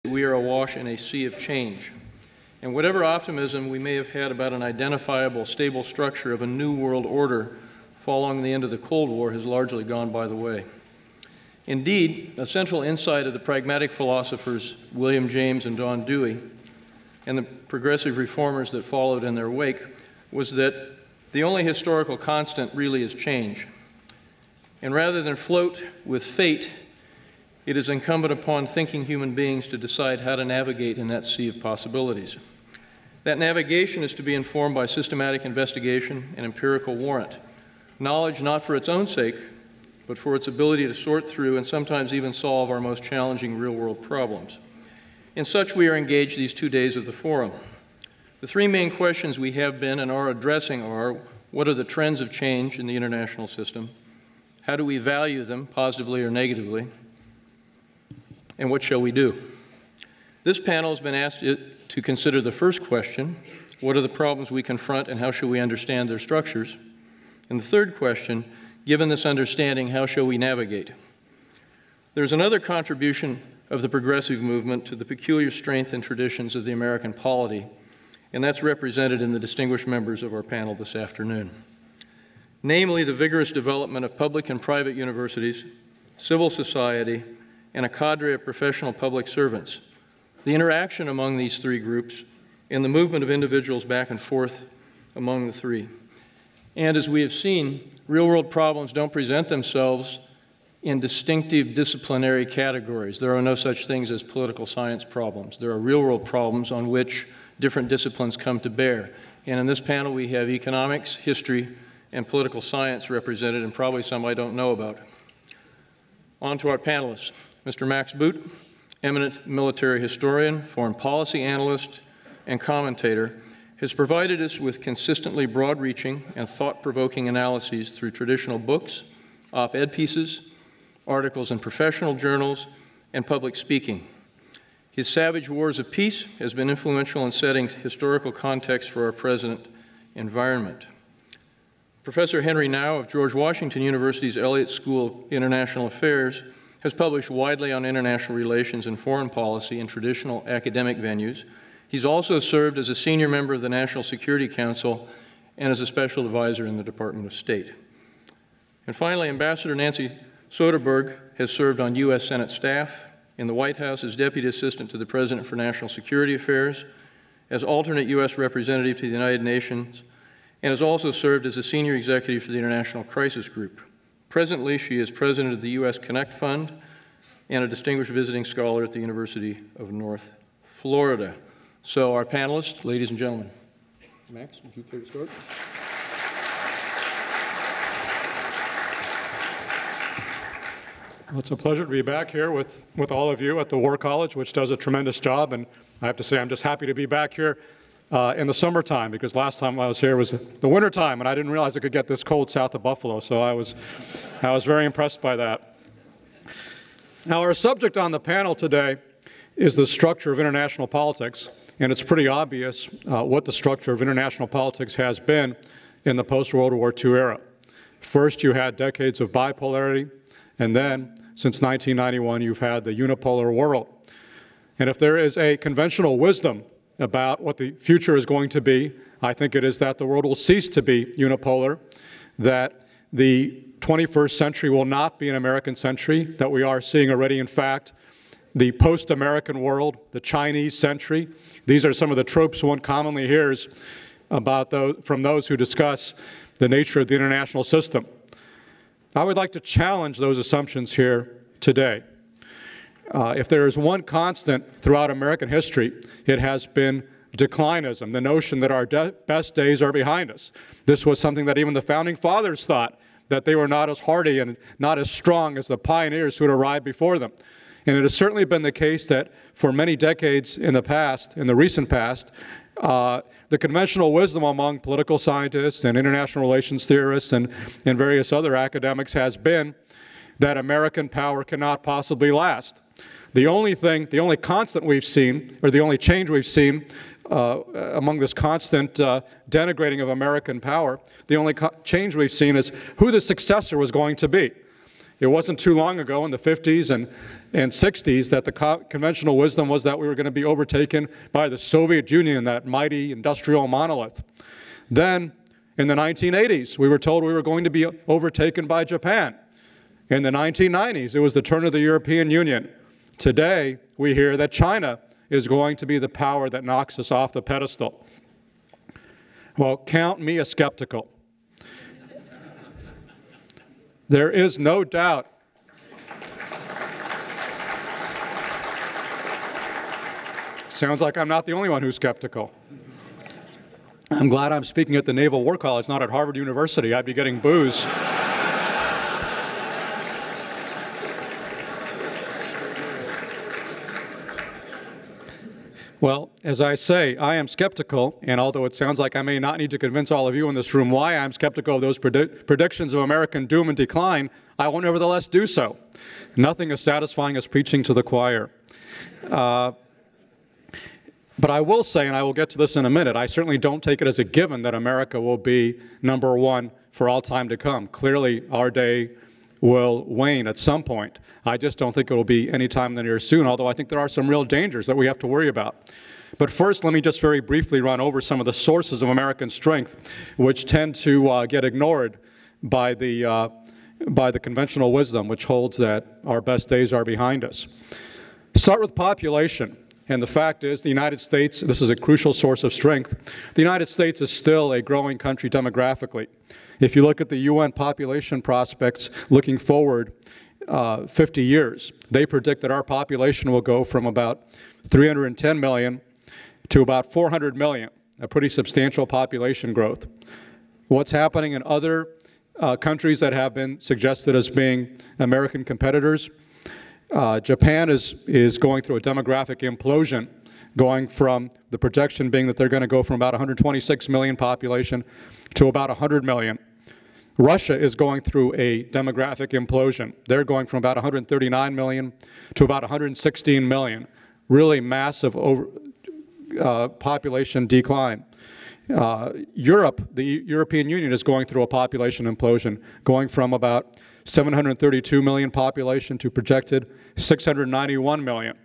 We are awash in a sea of change. And whatever optimism we may have had about an identifiable, stable structure of a new world order following the end of the Cold War has largely gone by the way. Indeed, a central insight of the pragmatic philosophers William James and Don Dewey and the progressive reformers that followed in their wake was that the only historical constant really is change. And rather than float with fate, it is incumbent upon thinking human beings to decide how to navigate in that sea of possibilities. That navigation is to be informed by systematic investigation and empirical warrant. Knowledge not for its own sake, but for its ability to sort through and sometimes even solve our most challenging real-world problems. In such, we are engaged these 2 days of the forum. The three main questions we have been and are addressing are, what are the trends of change in the international system? How do we value them, positively or negatively? And what shall we do? This panel has been asked to consider the first question, what are the problems we confront and how shall we understand their structures? And the third question, given this understanding, how shall we navigate? There's another contribution of the progressive movement to the peculiar strength and traditions of the American polity, and that's represented in the distinguished members of our panel this afternoon. Namely, the vigorous development of public and private universities, civil society, and a cadre of professional public servants, the interaction among these three groups, and the movement of individuals back and forth among the three. And as we have seen, real-world problems don't present themselves in distinctive disciplinary categories. There are no such things as political science problems. There are real-world problems on which different disciplines come to bear. And in this panel, we have economics, history, and political science represented, and probably some I don't know about. On to our panelists. Mr. Max Boot, eminent military historian, foreign policy analyst, and commentator, has provided us with consistently broad-reaching and thought-provoking analyses through traditional books, op-ed pieces, articles in professional journals, and public speaking. His Savage Wars of Peace has been influential in setting historical context for our present environment. Professor Henry Now of George Washington University's Elliott School of International Affairs has published widely on international relations and foreign policy in traditional academic venues. He's also served as a senior member of the National Security Council and as a special advisor in the Department of State. And finally, Ambassador Nancy Soderberg has served on U.S. Senate staff, in the White House as Deputy Assistant to the President for National Security Affairs, as alternate U.S. Representative to the United Nations, and has also served as a senior executive for the International Crisis Group. Presently, she is president of the U.S. Connect Fund and a distinguished visiting scholar at the University of North Florida. So our panelists, ladies and gentlemen. Max, would you care to start? Well, it's a pleasure to be back here with all of you at the War College, which does a tremendous job. And I have to say, I'm just happy to be back here in the summertime, because last time I was here was the wintertime, and I didn't realize it could get this cold south of Buffalo. So I was very impressed by that. Now, our subject on the panel today is the structure of international politics. And it's pretty obvious what the structure of international politics has been in the post-World War II era. First, you had decades of bipolarity, and then, since 1991, you've had the unipolar world. And if there is a conventional wisdom about what the future is going to be, I think it is that the world will cease to be unipolar, that the 21st century will not be an American century, that we are seeing already, in fact, the post-American world, the Chinese century. These are some of the tropes one commonly hears about from those who discuss the nature of the international system. I would like to challenge those assumptions here today. If there is one constant throughout American history, it has been declinism, the notion that our best days are behind us. This was something that even the Founding Fathers thought, that they were not as hardy and not as strong as the pioneers who had arrived before them. And it has certainly been the case that for many decades in the past, in the recent past, the conventional wisdom among political scientists and international relations theorists and various other academics has been that American power cannot possibly last. The only constant we've seen, or the only change we've seen among this constant denigrating of American power, the only change we've seen is who the successor was going to be. It wasn't too long ago in the 50s and 60s that the conventional wisdom was that we were going to be overtaken by the Soviet Union, that mighty industrial monolith. Then, in the 1980s, we were told we were going to be overtaken by Japan. In the 1990s, it was the turn of the European Union. Today, we hear that China is going to be the power that knocks us off the pedestal. Well, count me a skeptical. There is no doubt sounds like I'm not the only one who's skeptical. I'm glad I'm speaking at the Naval War College, not at Harvard University. I'd be getting boos. Well, as I say, I am skeptical, and although it sounds like I may not need to convince all of you in this room why I'm skeptical of those predictions of American doom and decline, I will nevertheless do so. Nothing as satisfying as preaching to the choir. But I will say, and I will get to this in a minute, I certainly don't take it as a given that America will be number one for all time to come. Clearly, our day will wane at some point. I just don't think it will be any time near soon, although I think there are some real dangers that we have to worry about. But first, let me just very briefly run over some of the sources of American strength, which tend to get ignored by the conventional wisdom, which holds that our best days are behind us. Start with population. And the fact is, the United States, this is a crucial source of strength, the United States is still a growing country demographically. If you look at the UN population prospects looking forward 50 years, they predict that our population will go from about 310 million to about 400 million, a pretty substantial population growth. What's happening in other countries that have been suggested as being American competitors? Japan is going through a demographic implosion, going from the projection being that they're going to go from about 126 million population to about 100 million. Russia is going through a demographic implosion. They're going from about 139 million to about 116 million. Really massive population decline. Europe, the European Union, is going through a population implosion, going from about 732 million population to projected 691 million.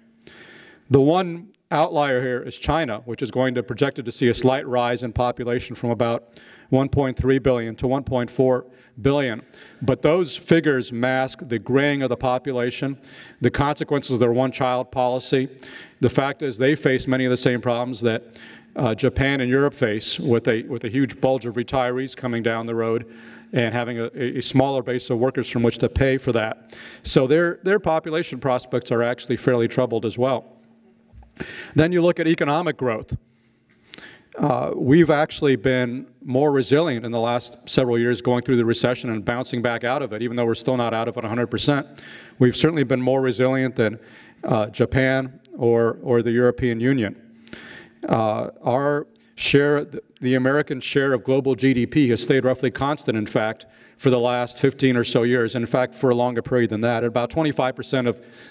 The one outlier here is China, which is going to projected to see a slight rise in population from about 1.3 billion to 1.4 billion. But those figures mask the graying of the population, the consequences of their one-child policy. The fact is they face many of the same problems that Japan and Europe face, with a huge bulge of retirees coming down the road and having a smaller base of workers from which to pay for that. So their population prospects are actually fairly troubled as well. Then you look at economic growth. We've actually been more resilient in the last several years going through the recession and bouncing back out of it, even though we're still not out of it 100%. We've certainly been more resilient than Japan or the European Union. Our share, the American share of global GDP has stayed roughly constant, in fact, for the last 15 or so years. In fact, for a longer period than that, at about 25%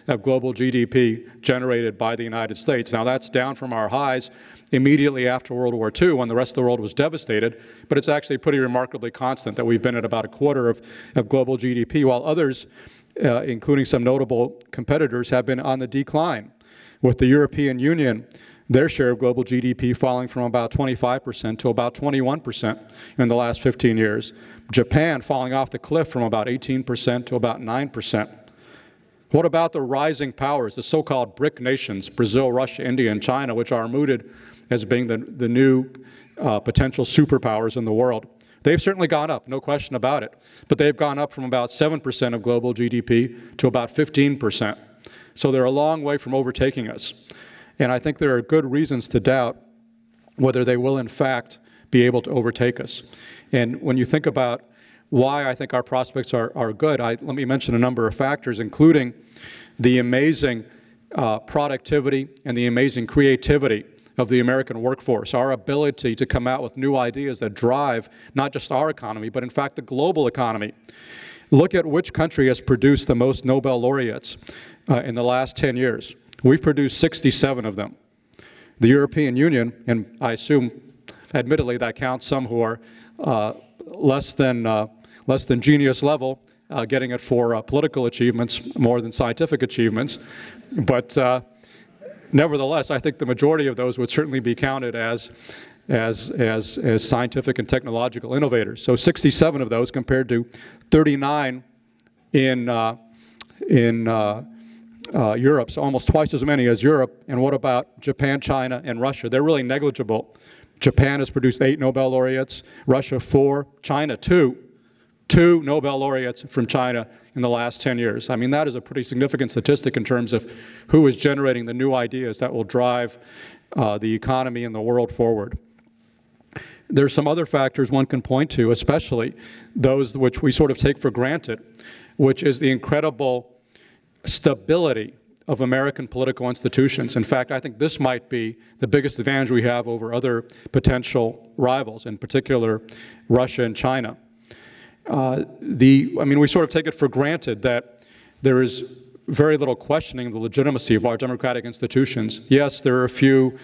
of global GDP generated by the United States. Now, that's down from our highs immediately after World War II, when the rest of the world was devastated, but it's actually pretty remarkably constant that we've been at about a quarter of global GDP, while others, including some notable competitors, have been on the decline. With the European Union, their share of global GDP falling from about 25% to about 21% in the last 15 years. Japan falling off the cliff from about 18% to about 9%. What about the rising powers, the so-called BRIC nations, Brazil, Russia, India, and China, which are mooted as being the new potential superpowers in the world? They've certainly gone up, no question about it. But they've gone up from about 7% of global GDP to about 15%. So they're a long way from overtaking us. And I think there are good reasons to doubt whether they will, in fact, be able to overtake us. And when you think about why I think our prospects are good, let me mention a number of factors, including the amazing productivity and the amazing creativity of the American workforce, our ability to come out with new ideas that drive not just our economy, but in fact the global economy. Look at which country has produced the most Nobel laureates in the last 10 years. We've produced 67 of them. The European Union, and I assume, admittedly, that counts some who are less than genius level, getting it for political achievements more than scientific achievements. But nevertheless, I think the majority of those would certainly be counted as scientific and technological innovators. So 67 of those compared to 39 in Europe, so almost twice as many as Europe. And what about Japan, China, and Russia? They're really negligible. Japan has produced 8 Nobel laureates, Russia 4, China 2. 2 Nobel laureates from China in the last 10 years. I mean, that is a pretty significant statistic in terms of who is generating the new ideas that will drive the economy and the world forward. There's some other factors one can point to, especially those which we sort of take for granted, which is the incredible stability of American political institutions. In fact, I think this might be the biggest advantage we have over other potential rivals, in particular Russia and China. I mean, we sort of take it for granted that there is very little questioning the legitimacy of our democratic institutions. Yes, there are a few,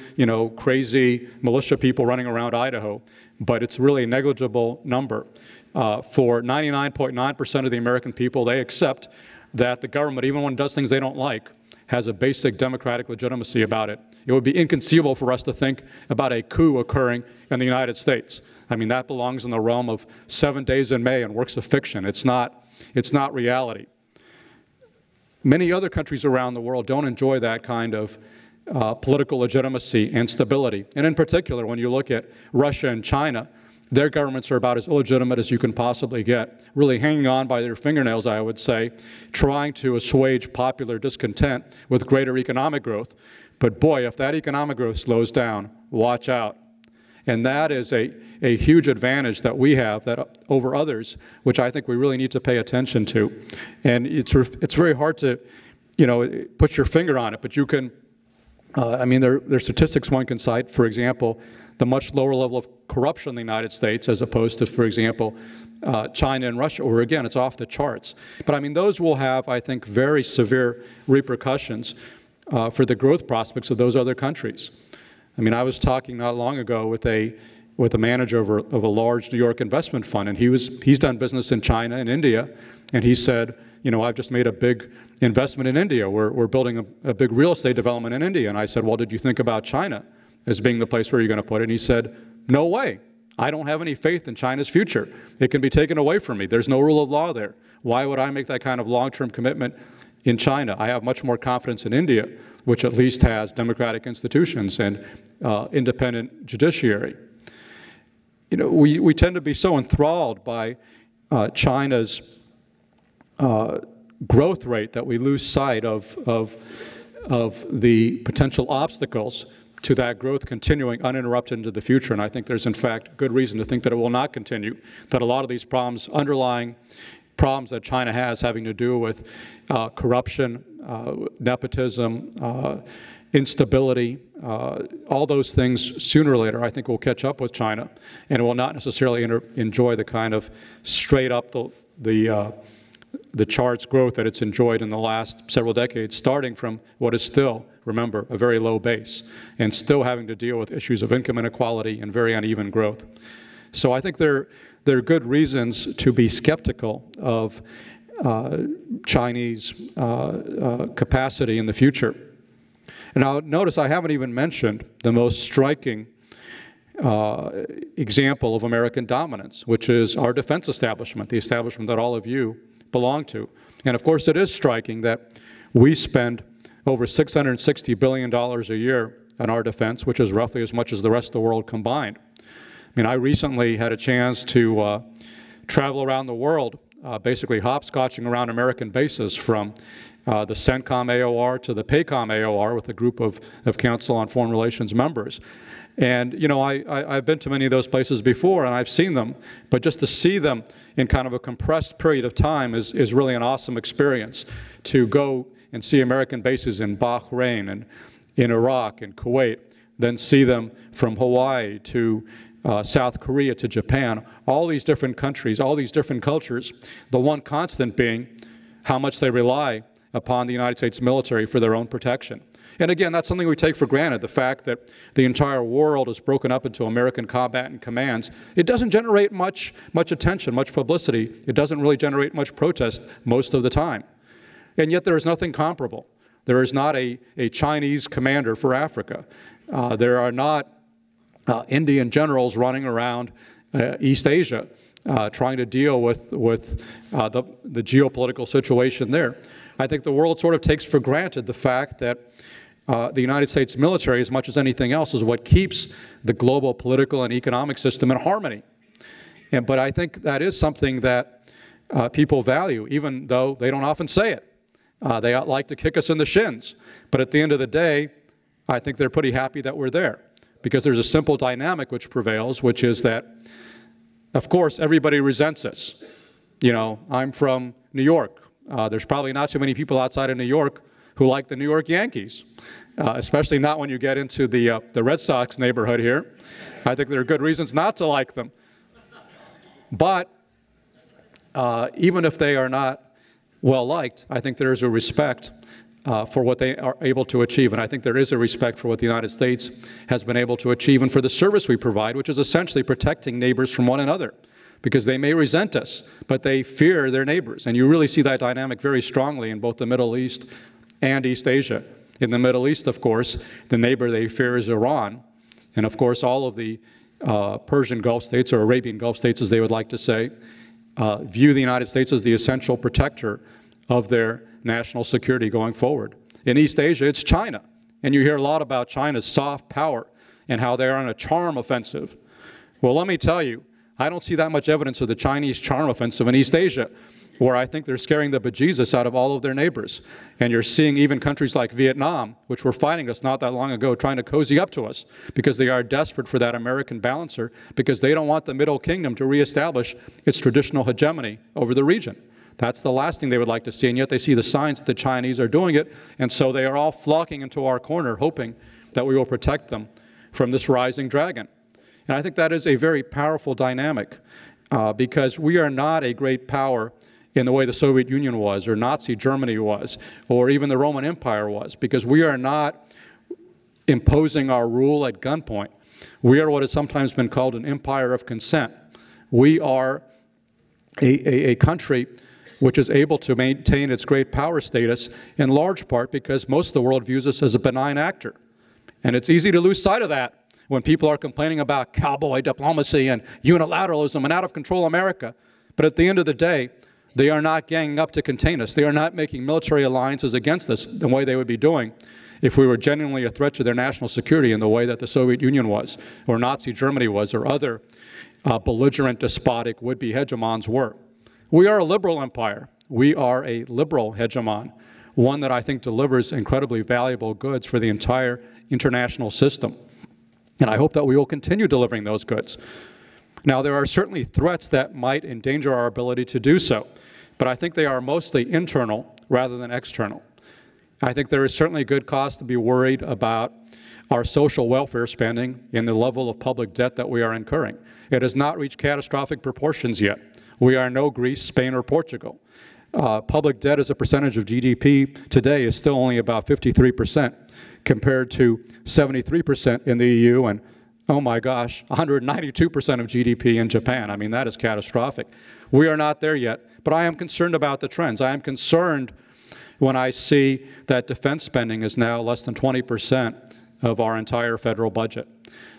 crazy militia people running around Idaho, but it's really a negligible number. For 99.9% of the American people, they accept that the government, even when it does things they don't like, has a basic democratic legitimacy about it. It would be inconceivable for us to think about a coup occurring in the United States. I mean, that belongs in the realm of 7 Days in May and works of fiction. It's not reality. Many other countries around the world don't enjoy that kind of political legitimacy and stability. And in particular, when you look at Russia and China, their governments are about as illegitimate as you can possibly get, really hanging on by their fingernails, I would say, trying to assuage popular discontent with greater economic growth. But boy, if that economic growth slows down, watch out. And that is a huge advantage that we have over others, which I think we really need to pay attention to. And it's very hard to, put your finger on it, but you can, I mean, there are statistics one can cite, for example, the much lower level of corruption in the United States as opposed to, for example, China and Russia, where again, it's off the charts. But I mean, those will have, I think, very severe repercussions for the growth prospects of those other countries. I mean, I was talking not long ago with a manager of a large New York investment fund, and he's done business in China and India, and he said, I've just made a big investment in India. We're building a big real estate development in India. And I said, well, did you think about China as being the place where you're going to put it? And he said, no way. I don't have any faith in China's future. It can be taken away from me. There's no rule of law there. Why would I make that kind of long-term commitment in China? I have much more confidence in India, which at least has democratic institutions and independent judiciary. We tend to be so enthralled by China's growth rate that we lose sight of the potential obstacles to that growth continuing uninterrupted into the future. And I think there's, in fact, good reason to think that it will not continue, that a lot of these problems, underlying problems that China has having to do with corruption, nepotism, instability, all those things sooner or later I think will catch up with China, and it will not necessarily enjoy the kind of straight up the charts growth that it's enjoyed in the last several decades, starting from what is still, remember, a very low base, and still having to deal with issues of income inequality and very uneven growth. So I think there are good reasons to be skeptical of Chinese capacity in the future. And now notice I haven't even mentioned the most striking example of American dominance, which is our defense establishment, the establishment that all of you belong to. And of course it is striking that we spend over $660 billion a year on our defense, which is roughly as much as the rest of the world combined. I mean, I recently had a chance to travel around the world, basically hopscotching around American bases from the CENTCOM AOR to the PACOM AOR with a group of Council on Foreign Relations members. And, I've been to many of those places before, and I've seen them, but just to see them in kind of a compressed period of time is really an awesome experience. To go and see American bases in Bahrain and in Iraq and Kuwait, then see them from Hawaii to South Korea to Japan, all these different countries, all these different cultures, the one constant being how much they rely upon the United States military for their own protection. And again, that's something we take for granted, the fact that the entire world is broken up into American combatant commands. It doesn't generate much attention, much publicity. It doesn't really generate much protest most of the time. And yet there is nothing comparable. There is not a Chinese commander for Africa. There are not Indian generals running around East Asia trying to deal with the geopolitical situation there. I think the world sort of takes for granted the fact that the United States military, as much as anything else, is what keeps the global political and economic system in harmony. But I think that is something that people value, even though they don't often say it. They like to kick us in the shins. But at the end of the day, I think they're pretty happy that we're there, because there's a simple dynamic which prevails, which is that, of course, everybody resents us. You know, I'm from New York. There's probably not too many people outside of New York who like the New York Yankees, especially not when you get into the Red Sox neighborhood here. I think there are good reasons not to like them. But even if they are not well liked, I think there is a respect for what they are able to achieve. And I think there is a respect for what the United States has been able to achieve and for the service we provide, which is essentially protecting neighbors from one another. Because they may resent us, but they fear their neighbors. And you really see that dynamic very strongly in both the Middle East and East Asia. In the Middle East, of course, the neighbor they fear is Iran. And of course, all of the Persian Gulf states, or Arabian Gulf states as they would like to say, view the United States as the essential protector of their national security going forward. In East Asia, it's China. And you hear a lot about China's soft power and how they are on a charm offensive. Well, let me tell you, I don't see that much evidence of the Chinese charm offensive in East Asia, where I think they're scaring the bejesus out of all of their neighbors. And you're seeing even countries like Vietnam, which were fighting us not that long ago, trying to cozy up to us because they are desperate for that American balancer, because they don't want the Middle Kingdom to reestablish its traditional hegemony over the region. That's the last thing they would like to see, and yet they see the signs that the Chinese are doing it, and so they are all flocking into our corner, hoping that we will protect them from this rising dragon. And I think that is a very powerful dynamic because we are not a great power in the way the Soviet Union was, or Nazi Germany was, or even the Roman Empire was, because we are not imposing our rule at gunpoint. We are what has sometimes been called an empire of consent. We are a country which is able to maintain its great power status in large part because most of the world views us as a benign actor. And it's easy to lose sight of that when people are complaining about cowboy diplomacy and unilateralism and out-of-control America. But at the end of the day, they are not ganging up to contain us. They are not making military alliances against us the way they would be doing if we were genuinely a threat to their national security in the way that the Soviet Union was, or Nazi Germany was, or other belligerent, despotic, would-be hegemons were. We are a liberal empire. We are a liberal hegemon, one that I think delivers incredibly valuable goods for the entire international system. And I hope that we will continue delivering those goods. Now, there are certainly threats that might endanger our ability to do so, but I think they are mostly internal rather than external. I think there is certainly good cause to be worried about our social welfare spending and the level of public debt that we are incurring. It has not reached catastrophic proportions yet. We are no Greece, Spain, or Portugal. Public debt as a percentage of GDP today is still only about 53%, compared to 73% in the EU and, oh my gosh, 192% of GDP in Japan. I mean, that is catastrophic. We are not there yet, but I am concerned about the trends. I am concerned when I see that defense spending is now less than 20% of our entire federal budget.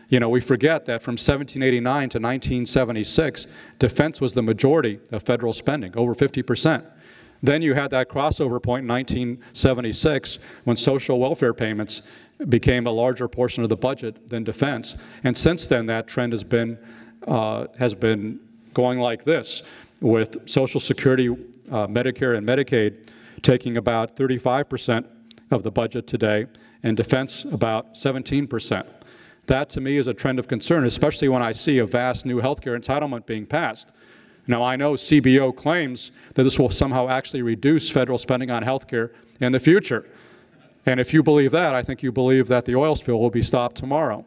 You know, we forget that from 1789 to 1976, defense was the majority of federal spending, over 50%. Then you had that crossover point in 1976 when social welfare payments became a larger portion of the budget than defense. And since then, that trend has been going like this, with Social Security, Medicare, and Medicaid taking about 35% of the budget today, and defense about 17%. That, to me, is a trend of concern, especially when I see a vast new health care entitlement being passed. Now, I know CBO claims that this will somehow actually reduce federal spending on health care in the future. And if you believe that, I think you believe that the oil spill will be stopped tomorrow.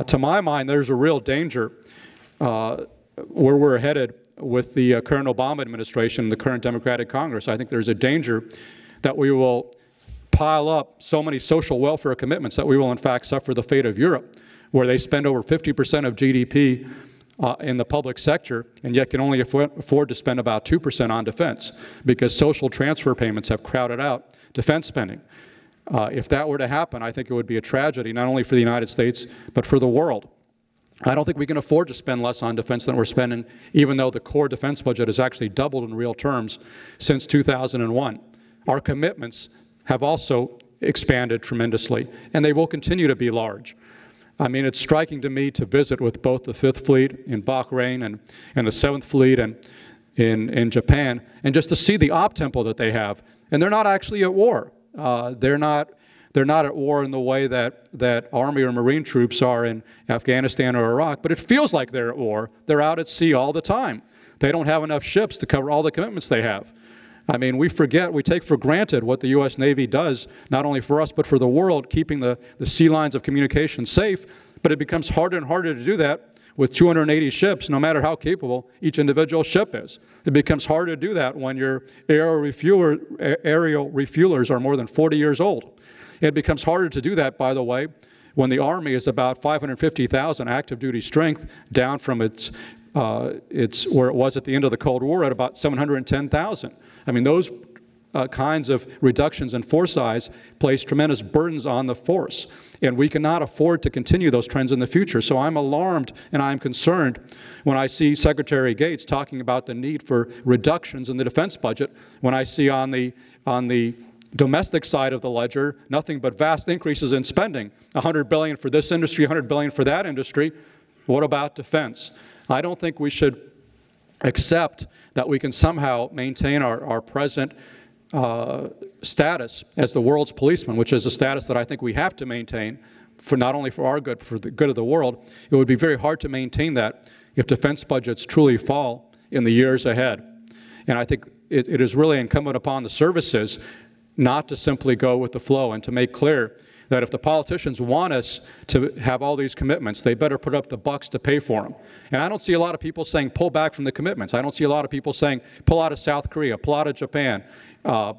To my mind, there's a real danger where we're headed with the current Obama administration and the current Democratic Congress. I think there's a danger that we will pile up so many social welfare commitments that we will in fact suffer the fate of Europe, where they spend over 50% of GDP in the public sector, and yet can only afford to spend about 2% on defense, because social transfer payments have crowded out defense spending. If that were to happen, I think it would be a tragedy, not only for the United States, but for the world. I don't think we can afford to spend less on defense than we're spending, even though the core defense budget has actually doubled in real terms since 2001. Our commitments have also expanded tremendously, and they will continue to be large. I mean, it's striking to me to visit with both the 5th Fleet in Bahrain and the 7th Fleet in Japan, and just to see the op-tempo that they have. And they're not actually at war. They're not at war in the way that Army or Marine troops are in Afghanistan or Iraq, but it feels like they're at war. They're out at sea all the time. They don't have enough ships to cover all the commitments they have. I mean, we take for granted what the U.S. Navy does, not only for us, but for the world, keeping the sea lines of communication safe, but it becomes harder and harder to do that with 280 ships, no matter how capable each individual ship is. It becomes harder to do that when your aerial refuelers are more than 40 years old. It becomes harder to do that, by the way, when the Army is about 550,000 active duty strength, down from its where it was at the end of the Cold War at about 710,000. I mean, those kinds of reductions in force size place tremendous burdens on the force, and we cannot afford to continue those trends in the future. So I'm alarmed and I'm concerned when I see Secretary Gates talking about the need for reductions in the defense budget, when I see on the domestic side of the ledger nothing but vast increases in spending, $100 billion for this industry, $100 billion for that industry. What about defense? I don't think we should accept that we can somehow maintain our present status as the world's policeman, which is a status that I think we have to maintain, for not only for our good, but for the good of the world. It would be very hard to maintain that if defense budgets truly fall in the years ahead. And I think it is really incumbent upon the services not to simply go with the flow, and to make clear that if the politicians want us to have all these commitments, they better put up the bucks to pay for them. And I don't see a lot of people saying pull back from the commitments. I don't see a lot of people saying pull out of South Korea, pull out of Japan,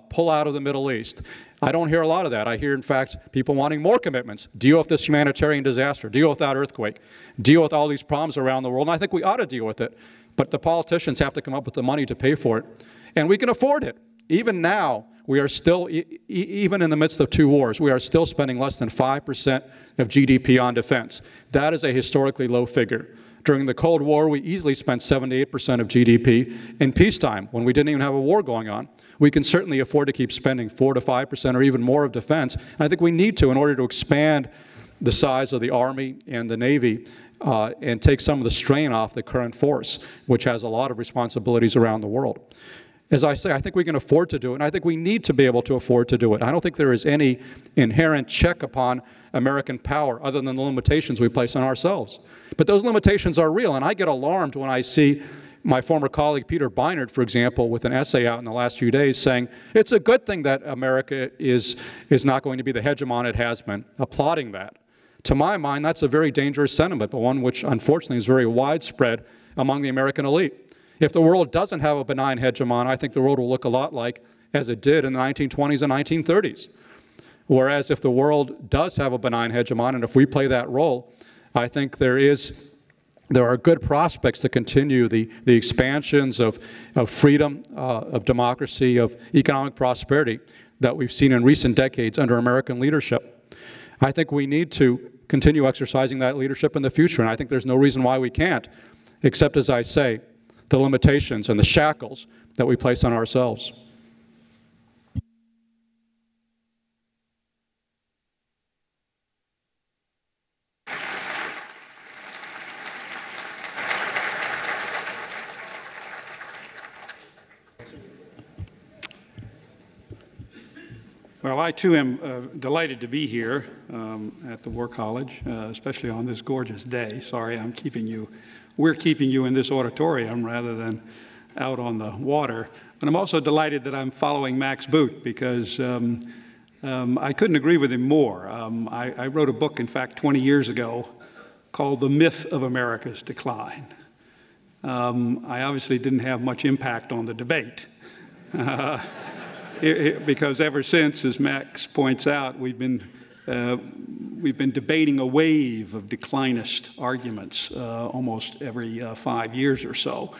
pull out of the Middle East. I don't hear a lot of that. I hear, in fact, people wanting more commitments. Deal with this humanitarian disaster. Deal with that earthquake. Deal with all these problems around the world. And I think we ought to deal with it. But the politicians have to come up with the money to pay for it. And we can afford it. Even now, we are still, even in the midst of 2 wars, we are still spending less than 5% of GDP on defense. That is a historically low figure. During the Cold War, we easily spent 78% of GDP. In peacetime, when we didn't even have a war going on, we can certainly afford to keep spending 4 to 5% or even more of defense. And I think we need to in order to expand the size of the Army and the Navy and take some of the strain off the current force, which has a lot of responsibilities around the world. As I say, I think we can afford to do it, and I think we need to be able to afford to do it. I don't think there is any inherent check upon American power other than the limitations we place on ourselves. But those limitations are real, and I get alarmed when I see my former colleague Peter Beinart, for example, with an essay out in the last few days saying it's a good thing that America is not going to be the hegemon it has been, applauding that. To my mind, that's a very dangerous sentiment, but one which unfortunately is very widespread among the American elite. If the world doesn't have a benign hegemon, I think the world will look a lot like as it did in the 1920s and 1930s. Whereas if the world does have a benign hegemon, and if we play that role, I think there are good prospects to continue the expansions of freedom, of democracy, of economic prosperity that we've seen in recent decades under American leadership. I think we need to continue exercising that leadership in the future, and I think there's no reason why we can't, except, as I say, the limitations and the shackles that we place on ourselves. Well, I too am delighted to be here at the War College, especially on this gorgeous day. Sorry, we're keeping you in this auditorium rather than out on the water. But I'm also delighted that I'm following Max Boot because I couldn't agree with him more. I wrote a book, in fact, 20 years ago called The Myth of America's Decline. I obviously didn't have much impact on the debate. because ever since, as Max points out, we've been debating a wave of declinist arguments almost every 5 years or so.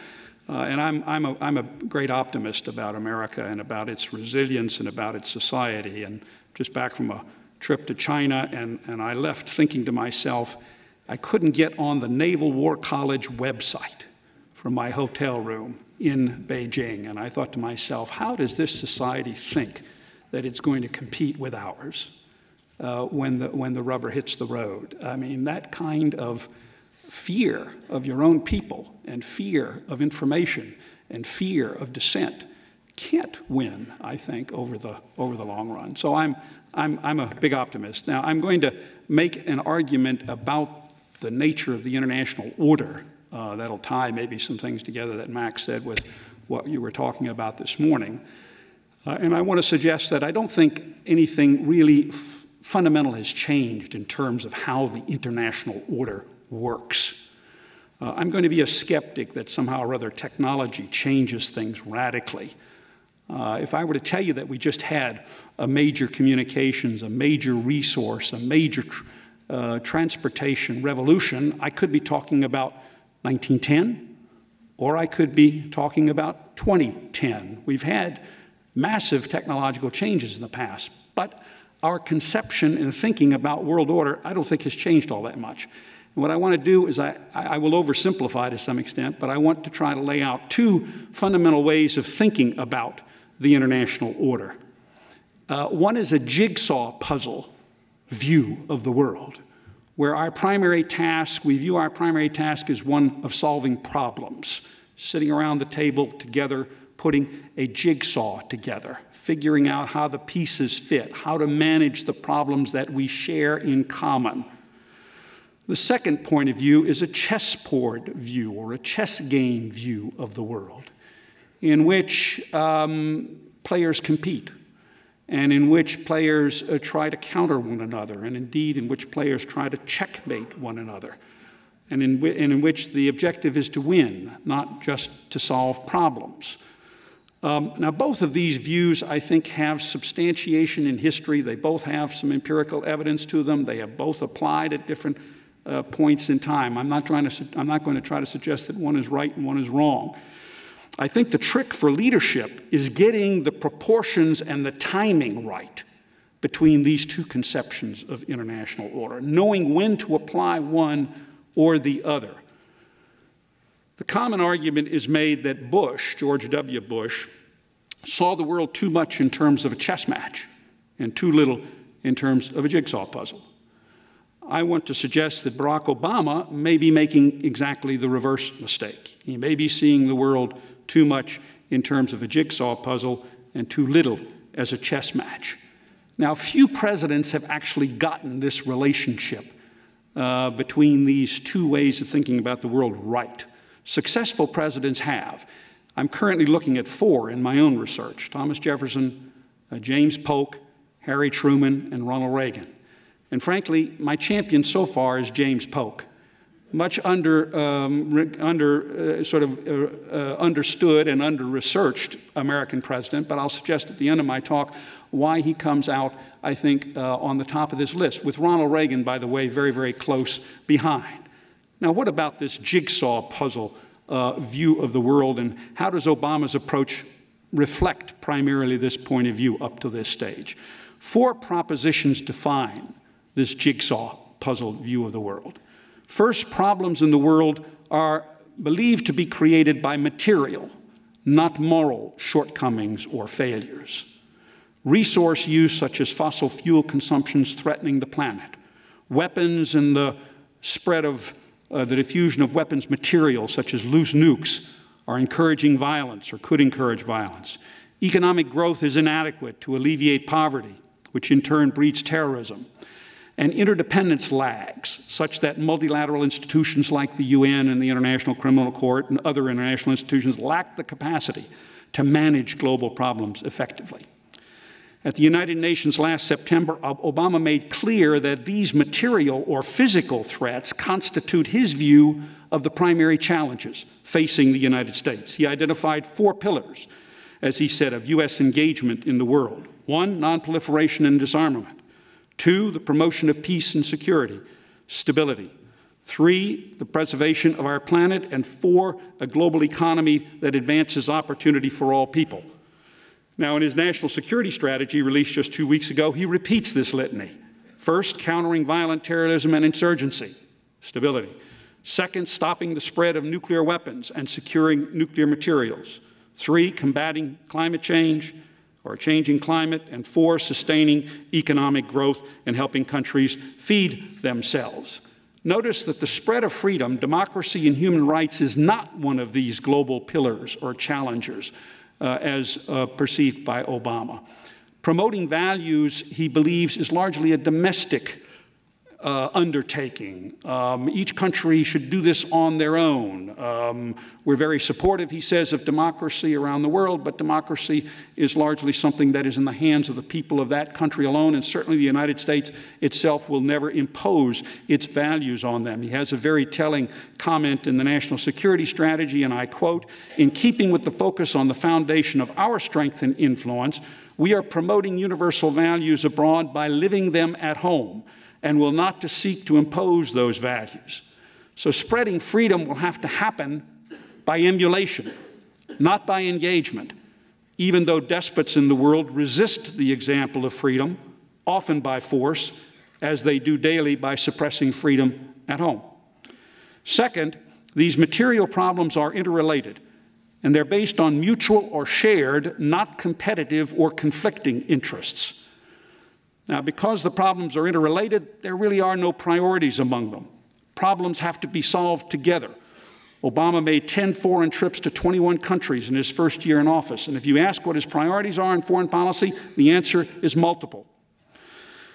And I'm a great optimist about America and about its resilience and about its society. And just back from a trip to China, and I left thinking to myself, I couldn't get on the Naval War College website from my hotel room in Beijing. And I thought to myself, how does this society think that it's going to compete with ours when the rubber hits the road? I mean, that kind of fear of your own people and fear of information and fear of dissent can't win, I think, over the long run. So I'm a big optimist. Now, I'm going to make an argument about the nature of the international order. That'll tie maybe some things together that Max said with what you were talking about this morning. And I want to suggest that I don't think anything really fundamental has changed in terms of how the international order works. I'm going to be a skeptic that somehow or other technology changes things radically. If I were to tell you that we just had a major communications, a major resource, a major transportation revolution, I could be talking about 1910, or I could be talking about 2010. We've had massive technological changes in the past, but our conception and thinking about world order, I don't think has changed all that much. And what I want to do is I will oversimplify to some extent, but I want to try to lay out two fundamental ways of thinking about the international order. One is a jigsaw puzzle view of the world, where our primary task, we view our primary task as one of solving problems, sitting around the table together, putting a jigsaw together, figuring out how the pieces fit, how to manage the problems that we share in common. The second point of view is a chessboard view or a chess game view of the world, in which players compete, and in which players try to counter one another, and indeed in which players try to checkmate one another, and in which the objective is to win, not just to solve problems. Now, both of these views, I think, have substantiation in history. They both have some empirical evidence to them. They have both applied at different points in time. I'm not going to try to suggest that one is right and one is wrong. I think the trick for leadership is getting the proportions and the timing right between these two conceptions of international order, knowing when to apply one or the other. The common argument is made that Bush, George W. Bush, saw the world too much in terms of a chess match and too little in terms of a jigsaw puzzle. I want to suggest that Barack Obama may be making exactly the reverse mistake. He may be seeing the world too much in terms of a jigsaw puzzle and too little as a chess match. Now, few presidents have actually gotten this relationship between these two ways of thinking about the world right. Successful presidents have. I'm currently looking at 4 in my own research: Thomas Jefferson, James Polk, Harry Truman, and Ronald Reagan. And frankly, my champion so far is James Polk. Much understood and under-researched American president, but I'll suggest at the end of my talk why he comes out, I think, on the top of this list, with Ronald Reagan, by the way, very, very close behind. Now, what about this jigsaw puzzle view of the world, and how does Obama's approach reflect primarily this point of view up to this stage? 4 propositions define this jigsaw puzzle view of the world. First, problems in the world are believed to be created by material, not moral shortcomings or failures. Resource use, such as fossil fuel consumptions, threatening the planet. Weapons and the spread of the diffusion of weapons material, such as loose nukes, are encouraging violence or could encourage violence. Economic growth is inadequate to alleviate poverty, which in turn breeds terrorism. And interdependence lags, such that multilateral institutions like the UN and the International Criminal Court and other international institutions lack the capacity to manage global problems effectively. At the United Nations last September, Obama made clear that these material or physical threats constitute his view of the primary challenges facing the United States. He identified 4 pillars, as he said, of U.S. engagement in the world. 1, nonproliferation and disarmament. 2, the promotion of peace and security, stability. 3, the preservation of our planet. And 4, a global economy that advances opportunity for all people. Now, in his national security strategy, released just 2 weeks ago, he repeats this litany. First, countering violent terrorism and insurgency, stability. Second, stopping the spread of nuclear weapons and securing nuclear materials. 3, combating climate change or changing climate. And 4, sustaining economic growth and helping countries feed themselves. Notice that the spread of freedom, democracy, and human rights is not one of these global pillars or challengers as perceived by Obama. Promoting values, he believes, is largely a domestic undertaking. Each country should do this on their own. We're very supportive, he says, of democracy around the world, but democracy is largely something that is in the hands of the people of that country alone, and certainly the United States itself will never impose its values on them. He has a very telling comment in the National Security Strategy, and I quote, "In keeping with the focus on the foundation of our strength and influence, we are promoting universal values abroad by living them at home, and will not to seek to impose those values." So spreading freedom will have to happen by emulation, not by engagement, even though despots in the world resist the example of freedom, often by force, as they do daily by suppressing freedom at home. Second, these material problems are interrelated, and they're based on mutual or shared, not competitive or conflicting interests. Now, because the problems are interrelated, there really are no priorities among them. Problems have to be solved together. Obama made 10 foreign trips to 21 countries in his first year in office. And if you ask what his priorities are in foreign policy, the answer is multiple.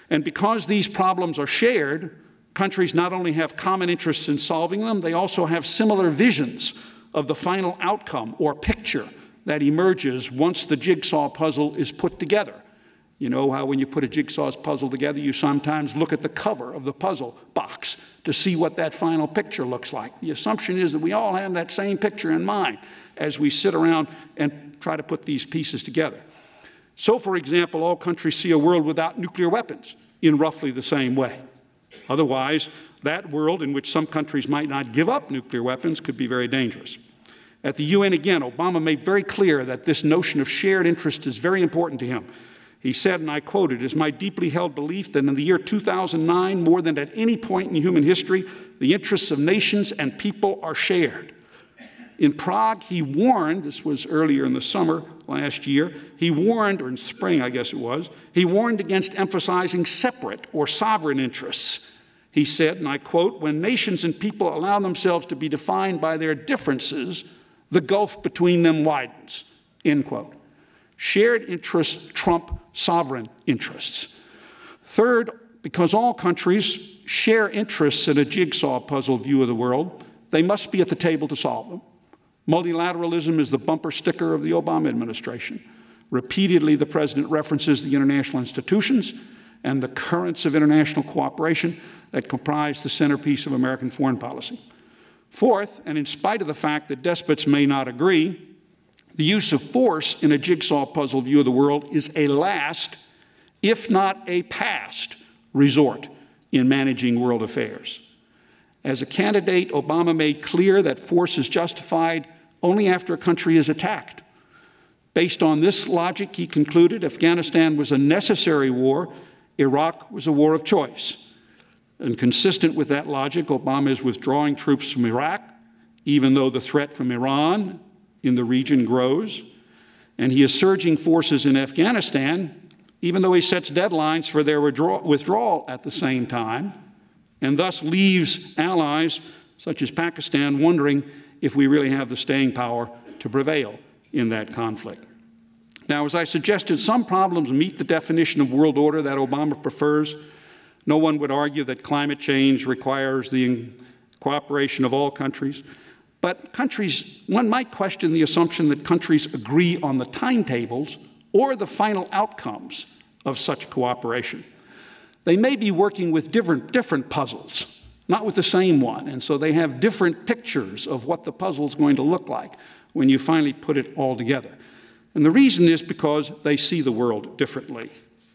And because these problems are shared, countries not only have common interests in solving them, they also have similar visions of the final outcome or picture that emerges once the jigsaw puzzle is put together. You know how when you put a jigsaw puzzle together, you sometimes look at the cover of the puzzle box to see what that final picture looks like. The assumption is that we all have that same picture in mind as we sit around and try to put these pieces together. So, for example, all countries see a world without nuclear weapons in roughly the same way. Otherwise, that world in which some countries might not give up nuclear weapons could be very dangerous. At the UN, again, Obama made very clear that this notion of shared interest is very important to him. He said, and I quote, "It is my deeply held belief that in the year 2009, more than at any point in human history, the interests of nations and people are shared." In Prague, he warned, this was earlier in the summer last year, he warned, or in spring, I guess it was, he warned against emphasizing separate or sovereign interests. He said, and I quote, "When nations and people allow themselves to be defined by their differences, the gulf between them widens," end quote. Shared interests trump sovereign interests. Third, because all countries share interests in a jigsaw puzzle view of the world, they must be at the table to solve them. Multilateralism is the bumper sticker of the Obama administration. Repeatedly, the president references the international institutions and the currents of international cooperation that comprise the centerpiece of American foreign policy. Fourth, and in spite of the fact that despots may not agree, the use of force in a jigsaw puzzle view of the world is a last, if not a past, resort in managing world affairs. As a candidate, Obama made clear that force is justified only after a country is attacked. Based on this logic, he concluded Afghanistan was a necessary war, Iraq was a war of choice. And consistent with that logic, Obama is withdrawing troops from Iraq, even though the threat from Iran in the region grows, and he is surging forces in Afghanistan, even though he sets deadlines for their withdrawal at the same time, and thus leaves allies such as Pakistan wondering if we really have the staying power to prevail in that conflict. Now, as I suggested, some problems meet the definition of world order that Obama prefers. No one would argue that climate change requires the cooperation of all countries. But countries, one might question the assumption that countries agree on the timetables or the final outcomes of such cooperation. They may be working with different puzzles, not with the same one, and so they have different pictures of what the puzzle is going to look like when you finally put it all together. And the reason is because they see the world differently.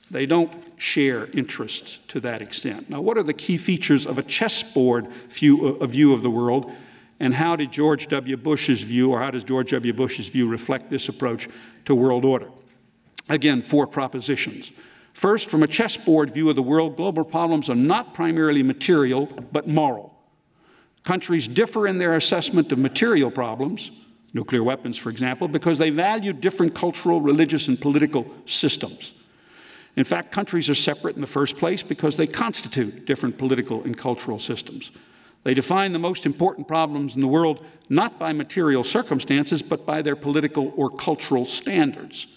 They don't share interests to that extent. Now, what are the key features of a chessboard view of the world, and how did George W. Bush's view, or how does George W. Bush's view reflect this approach to world order? Again, 4 propositions. First, from a chessboard view of the world, global problems are not primarily material, but moral. Countries differ in their assessment of material problems, nuclear weapons, for example, because they value different cultural, religious, and political systems. In fact, countries are separate in the first place because they constitute different political and cultural systems. They define the most important problems in the world not by material circumstances, but by their political or cultural standards.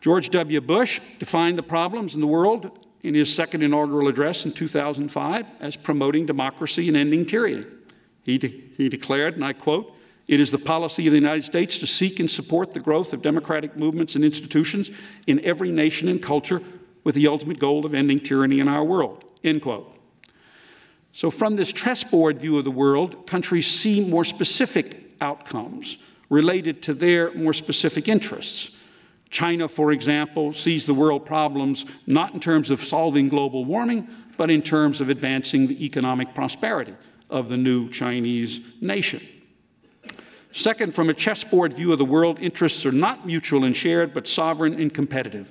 George W. Bush defined the problems in the world in his second inaugural address in 2005 as promoting democracy and ending tyranny. He declared, and I quote, "It is the policy of the United States to seek and support the growth of democratic movements and institutions in every nation and culture with the ultimate goal of ending tyranny in our world," end quote. So from this chessboard view of the world, countries see more specific outcomes related to their more specific interests. China, for example, sees the world problems not in terms of solving global warming, but in terms of advancing the economic prosperity of the new Chinese nation. Second, from a chessboard view of the world, interests are not mutual and shared, but sovereign and competitive.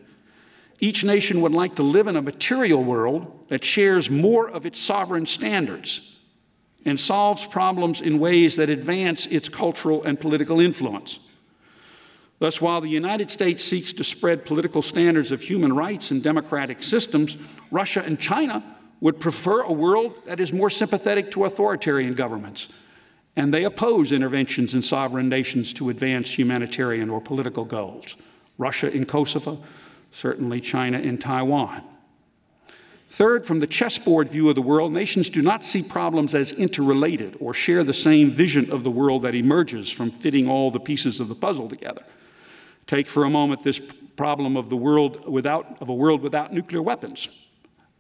Each nation would like to live in a material world that shares more of its sovereign standards and solves problems in ways that advance its cultural and political influence. Thus, while the United States seeks to spread political standards of human rights and democratic systems, Russia and China would prefer a world that is more sympathetic to authoritarian governments, and they oppose interventions in sovereign nations to advance humanitarian or political goals. Russia in Kosovo, certainly China in Taiwan. Third, from the chessboard view of the world, nations do not see problems as interrelated or share the same vision of the world that emerges from fitting all the pieces of the puzzle together. Take for a moment this problem of a world without nuclear weapons.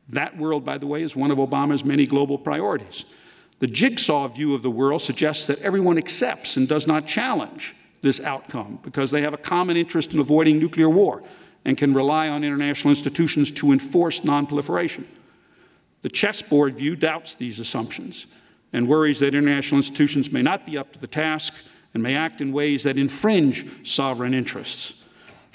That world, by the way, is one of Obama's many global priorities. The Jigsaw view of the world suggests that everyone accepts and does not challenge this outcome because they have a common interest in avoiding nuclear war and can rely on international institutions to enforce nonproliferation. The chessboard view doubts these assumptions and worries that international institutions may not be up to the task and may act in ways that infringe sovereign interests.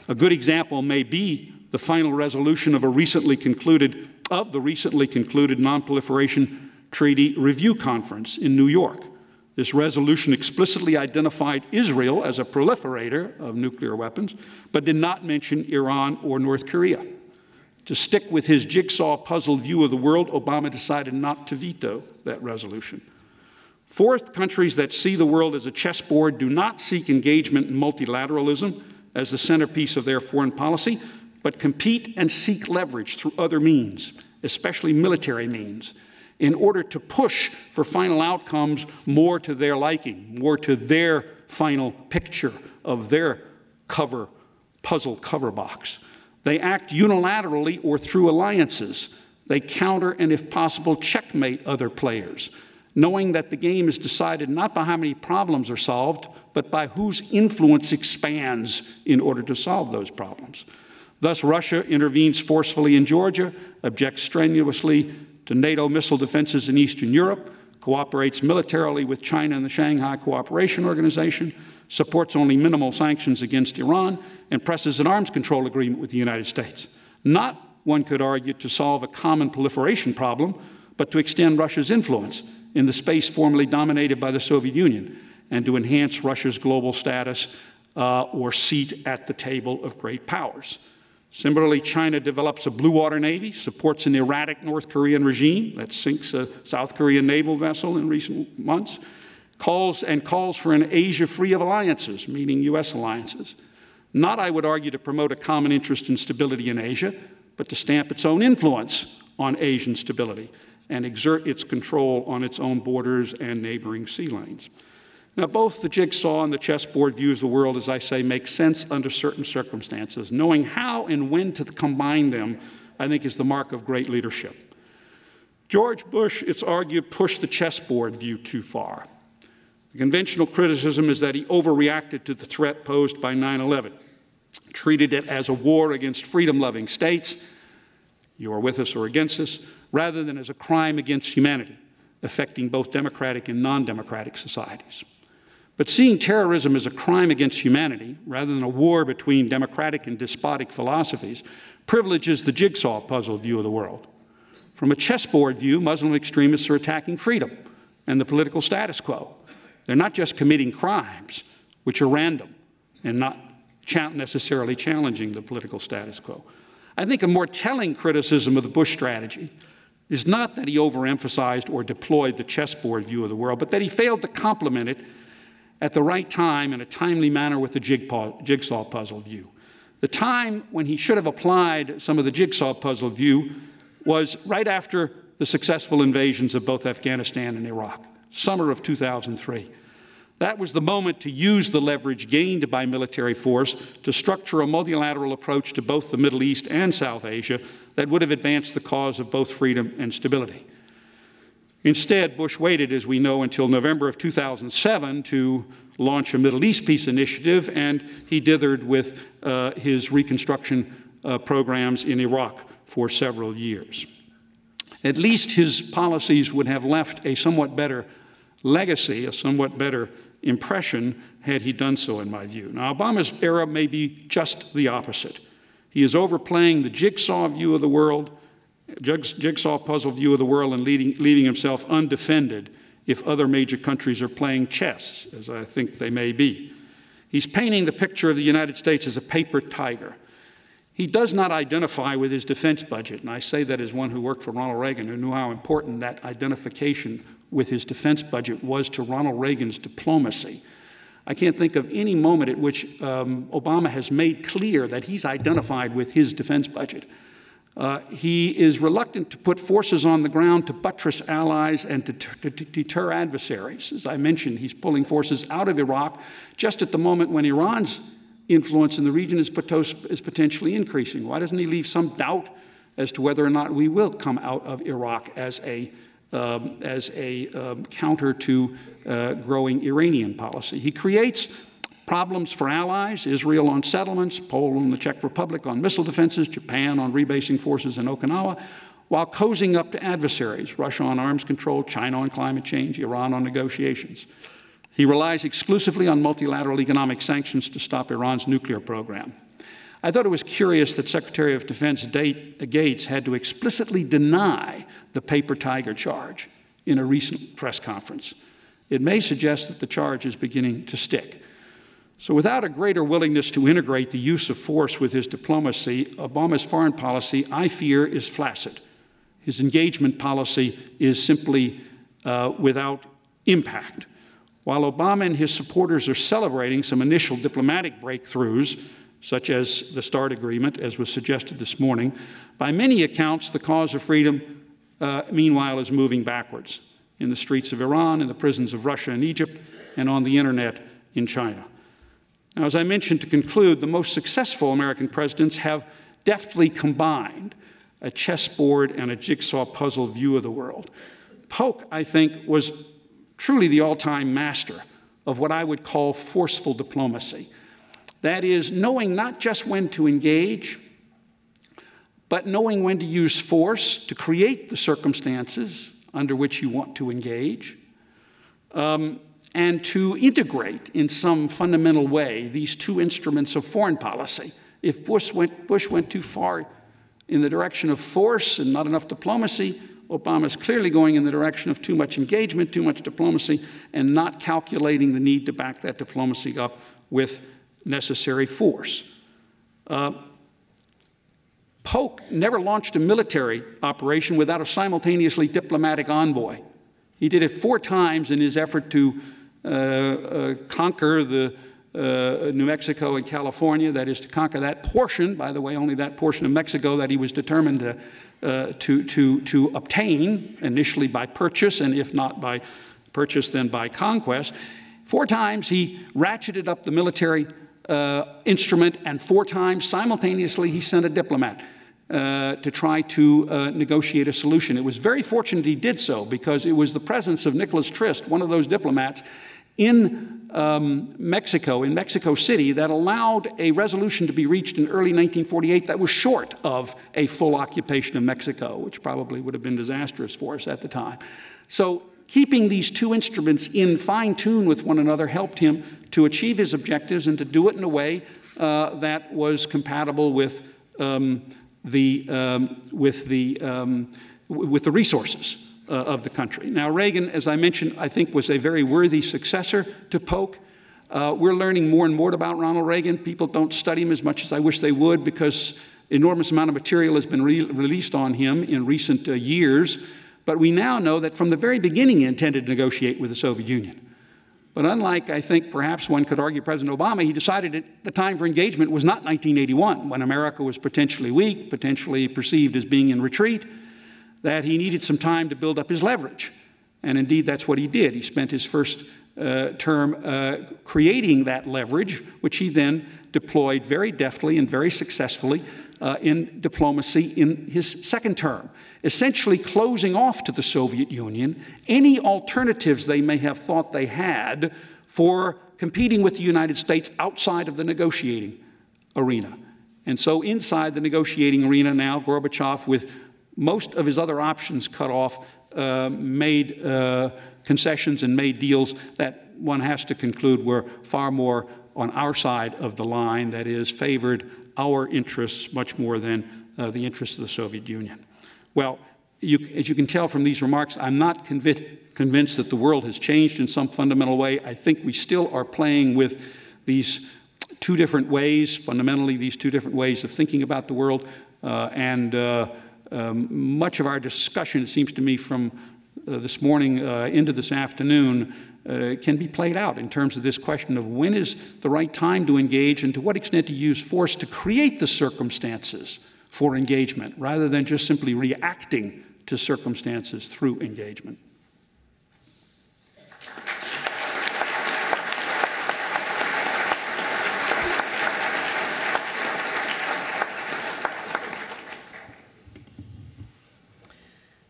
A good example may be the final resolution of the recently concluded Nonproliferation Treaty Review Conference in New York. This resolution explicitly identified Israel as a proliferator of nuclear weapons, but did not mention Iran or North Korea. To stick with his jigsaw puzzle view of the world, Obama decided not to veto that resolution. Fourth, countries that see the world as a chessboard do not seek engagement in multilateralism as the centerpiece of their foreign policy, but compete and seek leverage through other means, especially military means, in order to push for final outcomes more to their liking, more to their final picture of their puzzle cover box. They act unilaterally or through alliances. They counter and, if possible, checkmate other players, knowing that the game is decided not by how many problems are solved, but by whose influence expands in order to solve those problems. Thus, Russia intervenes forcefully in Georgia, objects strenuously to NATO missile defenses in Eastern Europe, cooperates militarily with China and the Shanghai Cooperation Organization, supports only minimal sanctions against Iran, and presses an arms control agreement with the United States. Not, one could argue, to solve a common proliferation problem, but to extend Russia's influence in the space formerly dominated by the Soviet Union and to enhance Russia's global status or seat at the table of great powers. Similarly, China develops a blue water navy, supports an erratic North Korean regime that sinks a South Korean naval vessel in recent months, calls for an Asia free of alliances, meaning U.S. alliances. Not, I would argue, to promote a common interest in stability in Asia, but to stamp its own influence on Asian stability and exert its control on its own borders and neighboring sea lanes. Now, both the jigsaw and the chessboard views of the world, as I say, make sense under certain circumstances. Knowing how and when to combine them, I think, is the mark of great leadership. George Bush, it's argued, pushed the chessboard view too far. The conventional criticism is that he overreacted to the threat posed by 9/11. treated it as a war against freedom-loving states, you are with us or against us, rather than as a crime against humanity, affecting both democratic and non-democratic societies. But seeing terrorism as a crime against humanity, rather than a war between democratic and despotic philosophies, privileges the jigsaw puzzle view of the world. From a chessboard view, Muslim extremists are attacking freedom and the political status quo. They're not just committing crimes, which are random and not necessarily challenging the political status quo. I think a more telling criticism of the Bush strategy is not that he overemphasized or deployed the chessboard view of the world, but that he failed to complement it at the right time in a timely manner with the jigsaw puzzle view. The time when he should have applied some of the jigsaw puzzle view was right after the successful invasions of both Afghanistan and Iraq, summer of 2003. That was the moment to use the leverage gained by military force to structure a multilateral approach to both the Middle East and South Asia that would have advanced the cause of both freedom and stability. Instead, Bush waited, as we know, until November of 2007 to launch a Middle East peace initiative, and he dithered with his reconstruction programs in Iraq for several years. At least his policies would have left a somewhat better legacy, a somewhat better impression, had he done so, in my view. Now, Obama's era may be just the opposite. He is overplaying the jigsaw view of the world, jigsaw puzzle view of the world, and leaving himself undefended if other major countries are playing chess, as I think they may be. He's painting the picture of the United States as a paper tiger. He does not identify with his defense budget, and I say that as one who worked for Ronald Reagan, who knew how important that identification with his defense budget was to Ronald Reagan's diplomacy. I can't think of any moment at which Obama has made clear that he's identified with his defense budget. He is reluctant to put forces on the ground to buttress allies and to deter adversaries. As I mentioned, he's pulling forces out of Iraq just at the moment when Iran's influence in the region is potentially increasing. Why doesn't he leave some doubt as to whether or not we will come out of Iraq as a counter to growing Iranian policy? He creates problems for allies, Israel on settlements, Poland and the Czech Republic on missile defenses, Japan on rebasing forces in Okinawa, while cozying up to adversaries, Russia on arms control, China on climate change, Iran on negotiations. He relies exclusively on multilateral economic sanctions to stop Iran's nuclear program. I thought it was curious that Secretary of Defense Gates had to explicitly deny the paper tiger charge in a recent press conference. It may suggest that the charge is beginning to stick. So without a greater willingness to integrate the use of force with his diplomacy, Obama's foreign policy, I fear, is flaccid. His engagement policy is simply without impact. While Obama and his supporters are celebrating some initial diplomatic breakthroughs, such as the START agreement, as was suggested this morning, by many accounts, the cause of freedom, meanwhile, is moving backwards in the streets of Iran, in the prisons of Russia and Egypt, and on the internet in China. Now, as I mentioned to conclude, the most successful American presidents have deftly combined a chessboard and a jigsaw puzzle view of the world. Polk, I think, was truly the all-time master of what I would call forceful diplomacy. That is, knowing not just when to engage, but knowing when to use force to create the circumstances under which you want to engage, and to integrate in some fundamental way these two instruments of foreign policy. If Bush went too far in the direction of force and not enough diplomacy, Obama's clearly going in the direction of too much engagement, too much diplomacy, and not calculating the need to back that diplomacy up with necessary force. Polk never launched a military operation without a simultaneously diplomatic envoy. He did it 4 times in his effort to conquer the New Mexico and California, that is to conquer that portion, by the way, only that portion of Mexico that he was determined to obtain, initially by purchase, and if not by purchase, then by conquest. 4 times he ratcheted up the military instrument, and 4 times simultaneously he sent a diplomat to try to negotiate a solution. It was very fortunate he did so, because it was the presence of Nicholas Trist, one of those diplomats, in Mexico, in Mexico City, that allowed a resolution to be reached in early 1948 that was short of a full occupation of Mexico, which probably would have been disastrous for us at the time. So keeping these two instruments in fine tune with one another helped him to achieve his objectives and to do it in a way that was compatible with the resources of the country. Now, Reagan, as I mentioned, I think was a very worthy successor to Polk. We're learning more and more about Ronald Reagan. People don't study him as much as I wish they would because enormous amount of material has been released on him in recent years. But we now know that from the very beginning he intended to negotiate with the Soviet Union. But unlike, I think, perhaps one could argue, President Obama, he decided that the time for engagement was not 1981, when America was potentially weak, potentially perceived as being in retreat, that he needed some time to build up his leverage. And indeed, that's what he did. He spent his first term creating that leverage, which he then deployed very deftly and very successfully in diplomacy in his second term, essentially closing off to the Soviet Union any alternatives they may have thought they had for competing with the United States outside of the negotiating arena. And so inside the negotiating arena now, Gorbachev, with most of his other options cut off, made concessions and made deals that one has to conclude were far more on our side of the line, that is, favored our interests much more than the interests of the Soviet Union. Well, as you can tell from these remarks, I'm not convinced that the world has changed in some fundamental way. I think we still are playing with these two different ways, fundamentally these two different ways of thinking about the world, much of our discussion, it seems to me, from this morning into this afternoon can be played out in terms of this question of when is the right time to engage and to what extent to use force to create the circumstances for engagement rather than just simply reacting to circumstances through engagement.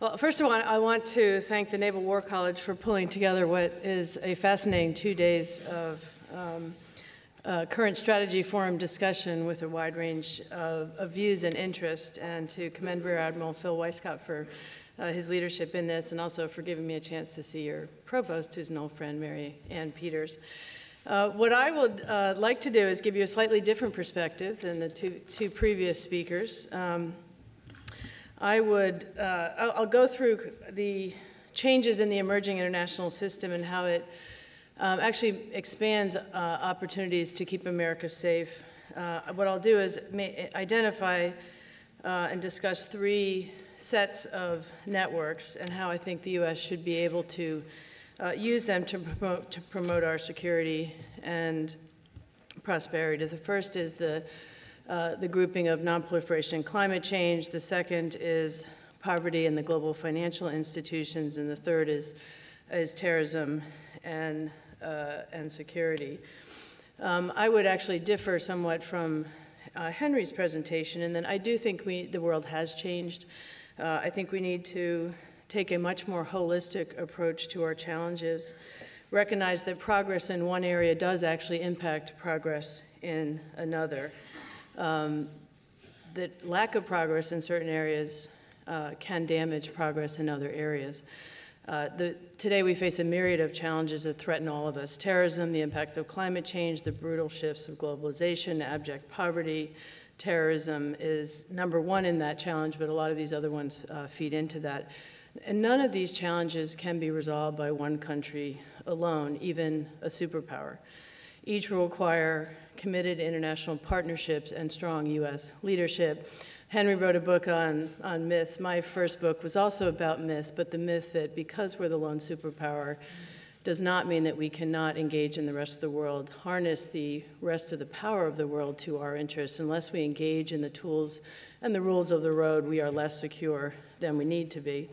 Well, first of all, I want to thank the Naval War College for pulling together what is a fascinating 2 days of current strategy forum discussion with a wide range of views and interest, and to commend Rear Admiral Phil Weisskopf for his leadership in this, and also for giving me a chance to see your provost, who's an old friend, Mary Ann Peters. What I would like to do is give you a slightly different perspective than the two previous speakers. I'll go through the changes in the emerging international system and how it actually expands opportunities to keep America safe. What I'll do is identify and discuss 3 sets of networks and how I think the U.S. should be able to use them to promote our security and prosperity. The first is the grouping of nonproliferation and climate change. The second is poverty and the global financial institutions. And the third is terrorism and security. I would actually differ somewhat from Henry's presentation in that I do think the world has changed. I think we need to take a much more holistic approach to our challenges, recognize that progress in one area does actually impact progress in another. That lack of progress in certain areas can damage progress in other areas. Today we face a myriad of challenges that threaten all of us. Terrorism, the impacts of climate change, the brutal shifts of globalization, abject poverty. Terrorism is #1 in that challenge, but a lot of these other ones feed into that. And none of these challenges can be resolved by one country alone, even a superpower. Each will require committed international partnerships and strong U.S. leadership. Henry wrote a book on myths. My first book was also about myths, but the myth that because we're the lone superpower does not mean that we cannot engage in the rest of the world, harness the rest of the power of the world to our interests. Unless we engage in the tools and the rules of the road, we are less secure than we need to be.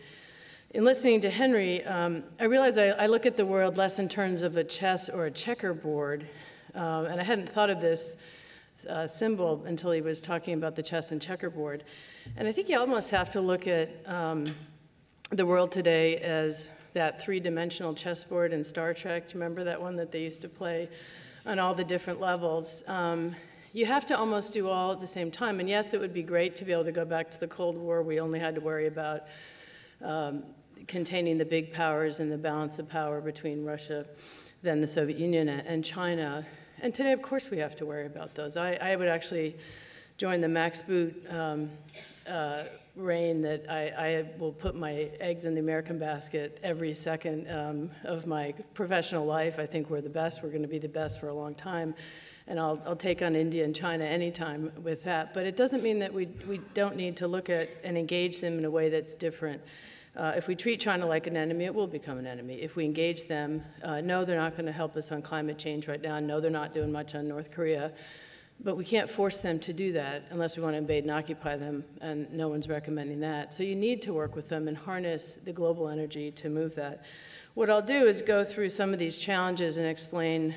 In listening to Henry, I realize I look at the world less in terms of a chess or a checkerboard, and I hadn't thought of this symbol until he was talking about the chess and checkerboard. And I think you almost have to look at the world today as that three-dimensional chessboard in Star Trek. Do you remember that one that they used to play on all the different levels? You have to almost do all at the same time. And yes, it would be great to be able to go back to the Cold War. We only had to worry about containing the big powers and the balance of power between Russia, then the Soviet Union, and China. And today, of course, we have to worry about those. I would actually join the max boot reign that I will put my eggs in the American basket every second of my professional life. I think we're the best. We're going to be the best for a long time. And I'll take on India and China anytime with that. But it doesn't mean that we don't need to look at and engage them in a way that's different. If we treat China like an enemy, it will become an enemy. If we engage them, no, they're not going to help us on climate change right now. No, they're not doing much on North Korea. But we can't force them to do that unless we want to invade and occupy them, and no one's recommending that. So you need to work with them and harness the global energy to move that. What I'll do is go through some of these challenges and explain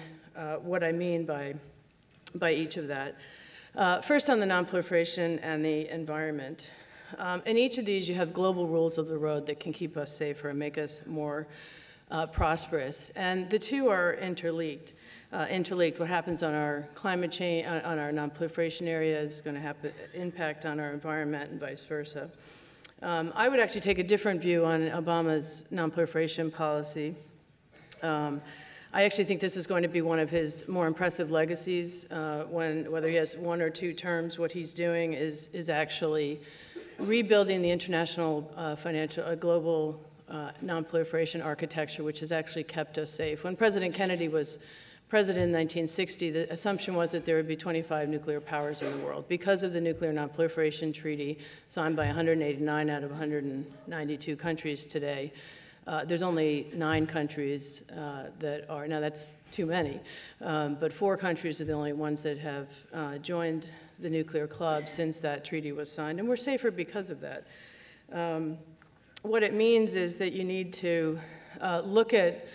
what I mean by each of that. First on the nonproliferation and the environment. In each of these, you have global rules of the road that can keep us safer and make us more prosperous. And the two are interlinked. What happens on our climate change, on our nonproliferation area is going to have an impact on our environment and vice versa. I would actually take a different view on Obama's nonproliferation policy. I actually think this is going to be one of his more impressive legacies. Whether he has 1 or 2 terms, what he's doing is actually rebuilding the international global nonproliferation architecture, which has actually kept us safe. When President Kennedy was president in 1960, the assumption was that there would be 25 nuclear powers in the world. Because of the Nuclear Nonproliferation Treaty signed by 189 out of 192 countries today, there's only 9 countries that are, now that's too many, but 4 countries are the only ones that have joined the nuclear club since that treaty was signed, and we're safer because of that. What it means is that you need to look at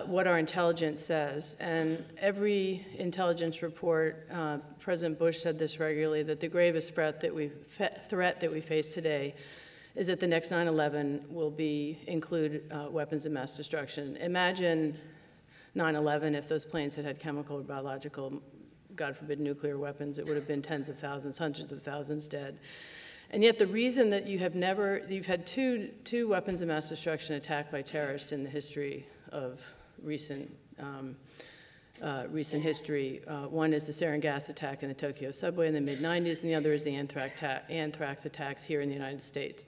what our intelligence says, and every intelligence report, President Bush said this regularly, that the gravest threat that we face today is that the next 9/11 will include weapons of mass destruction. Imagine 9/11 if those planes had chemical or biological, God forbid, nuclear weapons. It would have been tens of thousands, hundreds of thousands dead. And yet the reason that you've had two weapons of mass destruction attacked by terrorists in the history of recent history. One is the sarin gas attack in the Tokyo subway in the mid-90s, and the other is the anthrax attacks here in the United States.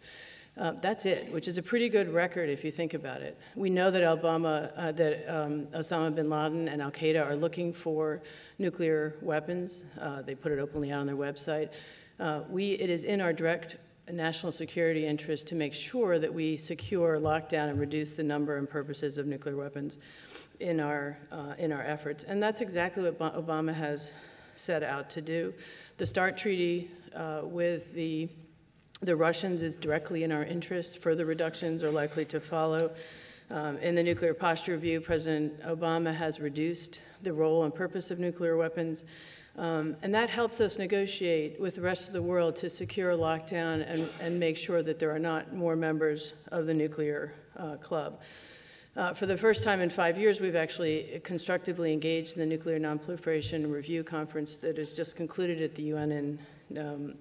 That's it, which is a pretty good record if you think about it. We know that Osama bin Laden and al-Qaeda are looking for nuclear weapons. They put it openly out on their website. It is in our direct national security interest to make sure that we secure, lock down, and reduce the number and purposes of nuclear weapons in our efforts. And that's exactly what Obama has set out to do. The START treaty with the Russians is directly in our interest. Further reductions are likely to follow. In the nuclear posture review, President Obama has reduced the role and purpose of nuclear weapons. And that helps us negotiate with the rest of the world to secure lockdown and make sure that there are not more members of the nuclear club. For the first time in 5 years, we've actually constructively engaged in the Nuclear Nonproliferation Review Conference that has just concluded at the UN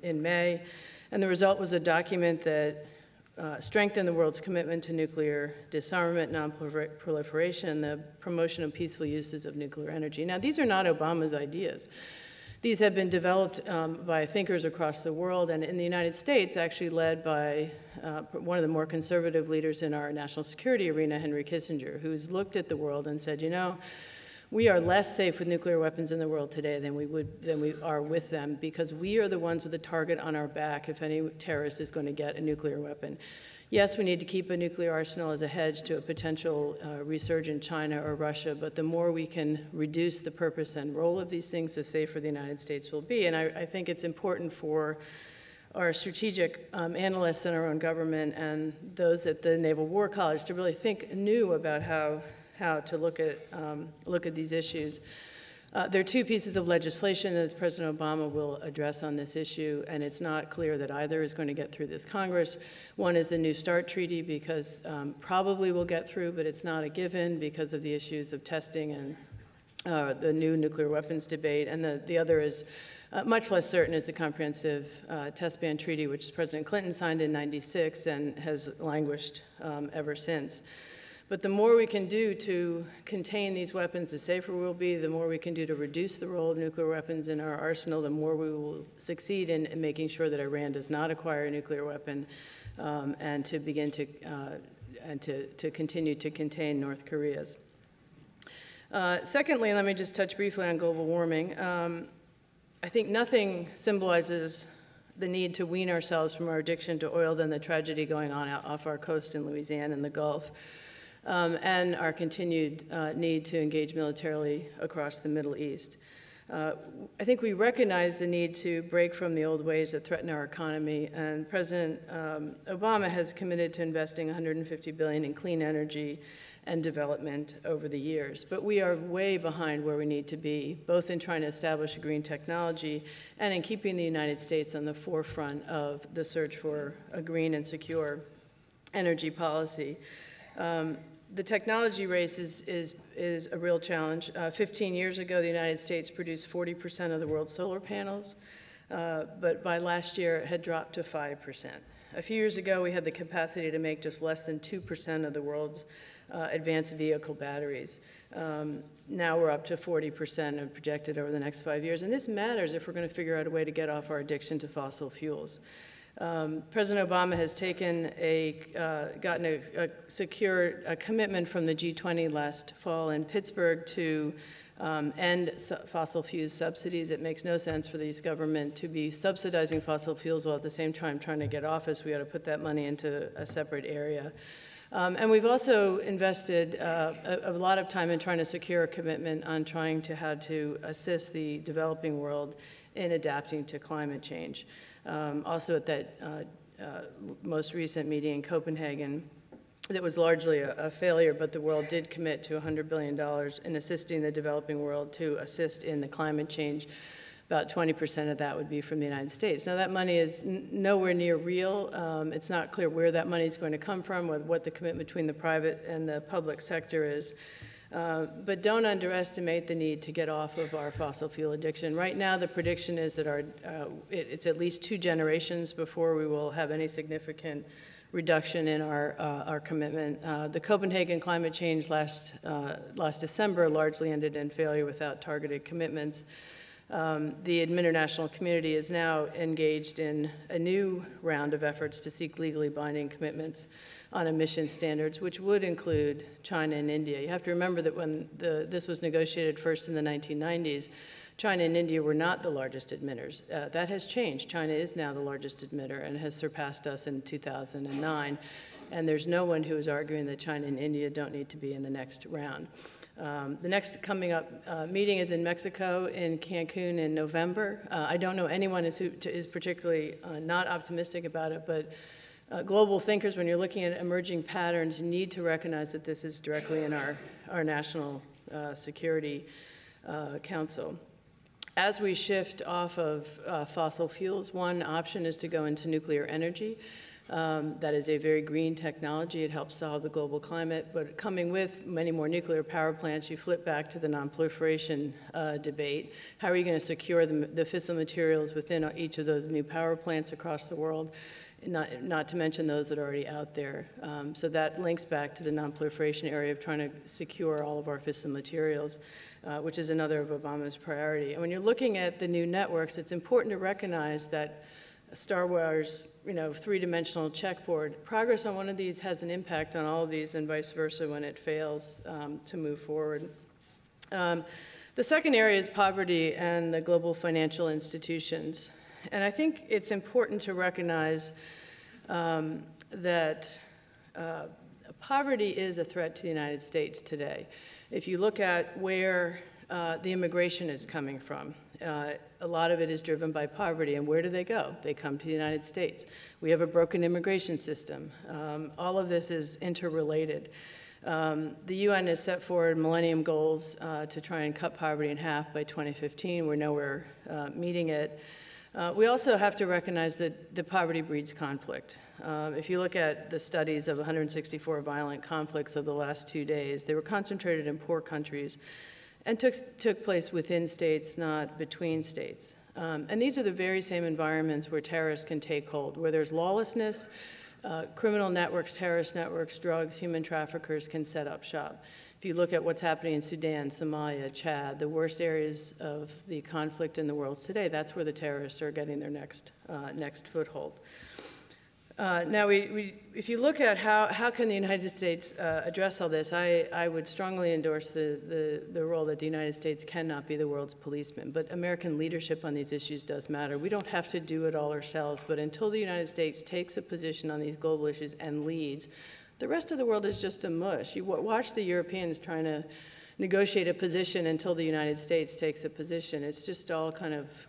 in May. And the result was a document that strengthened the world's commitment to nuclear disarmament, nonproliferation, and the promotion of peaceful uses of nuclear energy. Now, these are not Obama's ideas. These have been developed by thinkers across the world, and in the United States, actually led by one of the more conservative leaders in our national security arena, Henry Kissinger, who's looked at the world and said, you know, we are less safe with nuclear weapons in the world today than we are with them, because we are the ones with a target on our back if any terrorist is going to get a nuclear weapon. Yes, we need to keep a nuclear arsenal as a hedge to a potential resurgent China or Russia, but the more we can reduce the purpose and role of these things, the safer the United States will be. And I think it's important for our strategic analysts in our own government and those at the Naval War College to really think anew about how to look at these issues. There are two pieces of legislation that President Obama will address on this issue, and it's not clear that either is going to get through this Congress. One is the New START treaty, because probably will get through, but it's not a given because of the issues of testing and the new nuclear weapons debate. And the other is much less certain, is the Comprehensive Test Ban Treaty, which President Clinton signed in '96 and has languished ever since. But the more we can do to contain these weapons, the safer we'll be. The more we can do to reduce the role of nuclear weapons in our arsenal, the more we will succeed in making sure that Iran does not acquire a nuclear weapon, and to begin to continue to contain North Korea's. Secondly, let me just touch briefly on global warming. I think nothing symbolizes the need to wean ourselves from our addiction to oil than the tragedy going on off our coast in Louisiana and the Gulf. And our continued need to engage militarily across the Middle East. I think we recognize the need to break from the old ways that threaten our economy, and President Obama has committed to investing $150 billion in clean energy and development over the years. But we are way behind where we need to be, both in trying to establish a green technology and in keeping the United States on the forefront of the search for a green and secure energy policy. The technology race is a real challenge. 15 years ago, the United States produced 40% of the world's solar panels, but by last year, it had dropped to 5%. A few years ago, we had the capacity to make just less than 2% of the world's advanced vehicle batteries. Now we're up to 40% and projected over the next 5 years. And this matters if we're going to figure out a way to get off our addiction to fossil fuels. President Obama has secured a commitment from the G20 last fall in Pittsburgh to end fossil fuel subsidies. It makes no sense for these government to be subsidizing fossil fuels while at the same time trying to get off us. We ought to put that money into a separate area. And we've also invested a lot of time in trying to secure a commitment on trying to how to assist the developing world in adapting to climate change. Also at that most recent meeting in Copenhagen, that was largely a failure, but the world did commit to $100 billion in assisting the developing world to assist in the climate change. About 20% of that would be from the United States. Now that money is nowhere near real. It's not clear where that money is going to come from, or what the commitment between the private and the public sector is. But don't underestimate the need to get off of our fossil fuel addiction. Right now, the prediction is that it's at least 2 generations before we will have any significant reduction in our commitment. The Copenhagen climate change last December largely ended in failure without targeted commitments. The international community is now engaged in a new round of efforts to seek legally binding commitments on emission standards, which would include China and India. You have to remember that when this was negotiated first in the 1990s, China and India were not the largest emitters. That has changed. China is now the largest emitter and has surpassed us in 2009. And there's no one who is arguing that China and India don't need to be in the next round. The next coming up meeting is in Mexico, in Cancun in November. I don't know anyone who is particularly not optimistic about it, but global thinkers, when you're looking at emerging patterns, need to recognize that this is directly in our national security council. As we shift off of fossil fuels, one option is to go into nuclear energy. That is a very green technology. It helps solve the global climate, but coming with many more nuclear power plants, you flip back to the non-proliferation debate. How are you going to secure the fissile materials within each of those new power plants across the world? Not to mention those that are already out there. So that links back to the non-proliferation area of trying to secure all of our fissile materials, which is another of Obama's priority. And when you're looking at the new networks, it's important to recognize that Star Wars, three-dimensional chessboard, progress on one of these has an impact on all of these, and vice versa when it fails to move forward. The second area is poverty and the global financial institutions. And I think it's important to recognize that poverty is a threat to the United States today. If you look at where the immigration is coming from, a lot of it is driven by poverty. And where do they go? They come to the United States. We have a broken immigration system. All of this is interrelated. The UN has set forward Millennium Goals to try and cut poverty in half by 2015. We're nowhere meeting it. We also have to recognize that the poverty breeds conflict. If you look at the studies of 164 violent conflicts of the last 2 days, they were concentrated in poor countries and took place within states, not between states. And these are the very same environments where terrorists can take hold, where there's lawlessness, criminal networks, terrorist networks, drugs, human traffickers can set up shop. If you look at what's happening in Sudan, Somalia, Chad, the worst areas of the conflict in the world today, that's where the terrorists are getting their next foothold. Now, if you look at how can the United States address all this, I would strongly endorse the role that the United States cannot be the world's policeman, but American leadership on these issues does matter. We don't have to do it all ourselves, but until the United States takes a position on these global issues and leads, the rest of the world is just a mush. You watch the Europeans trying to negotiate a position until the United States takes a position. It's just all kind of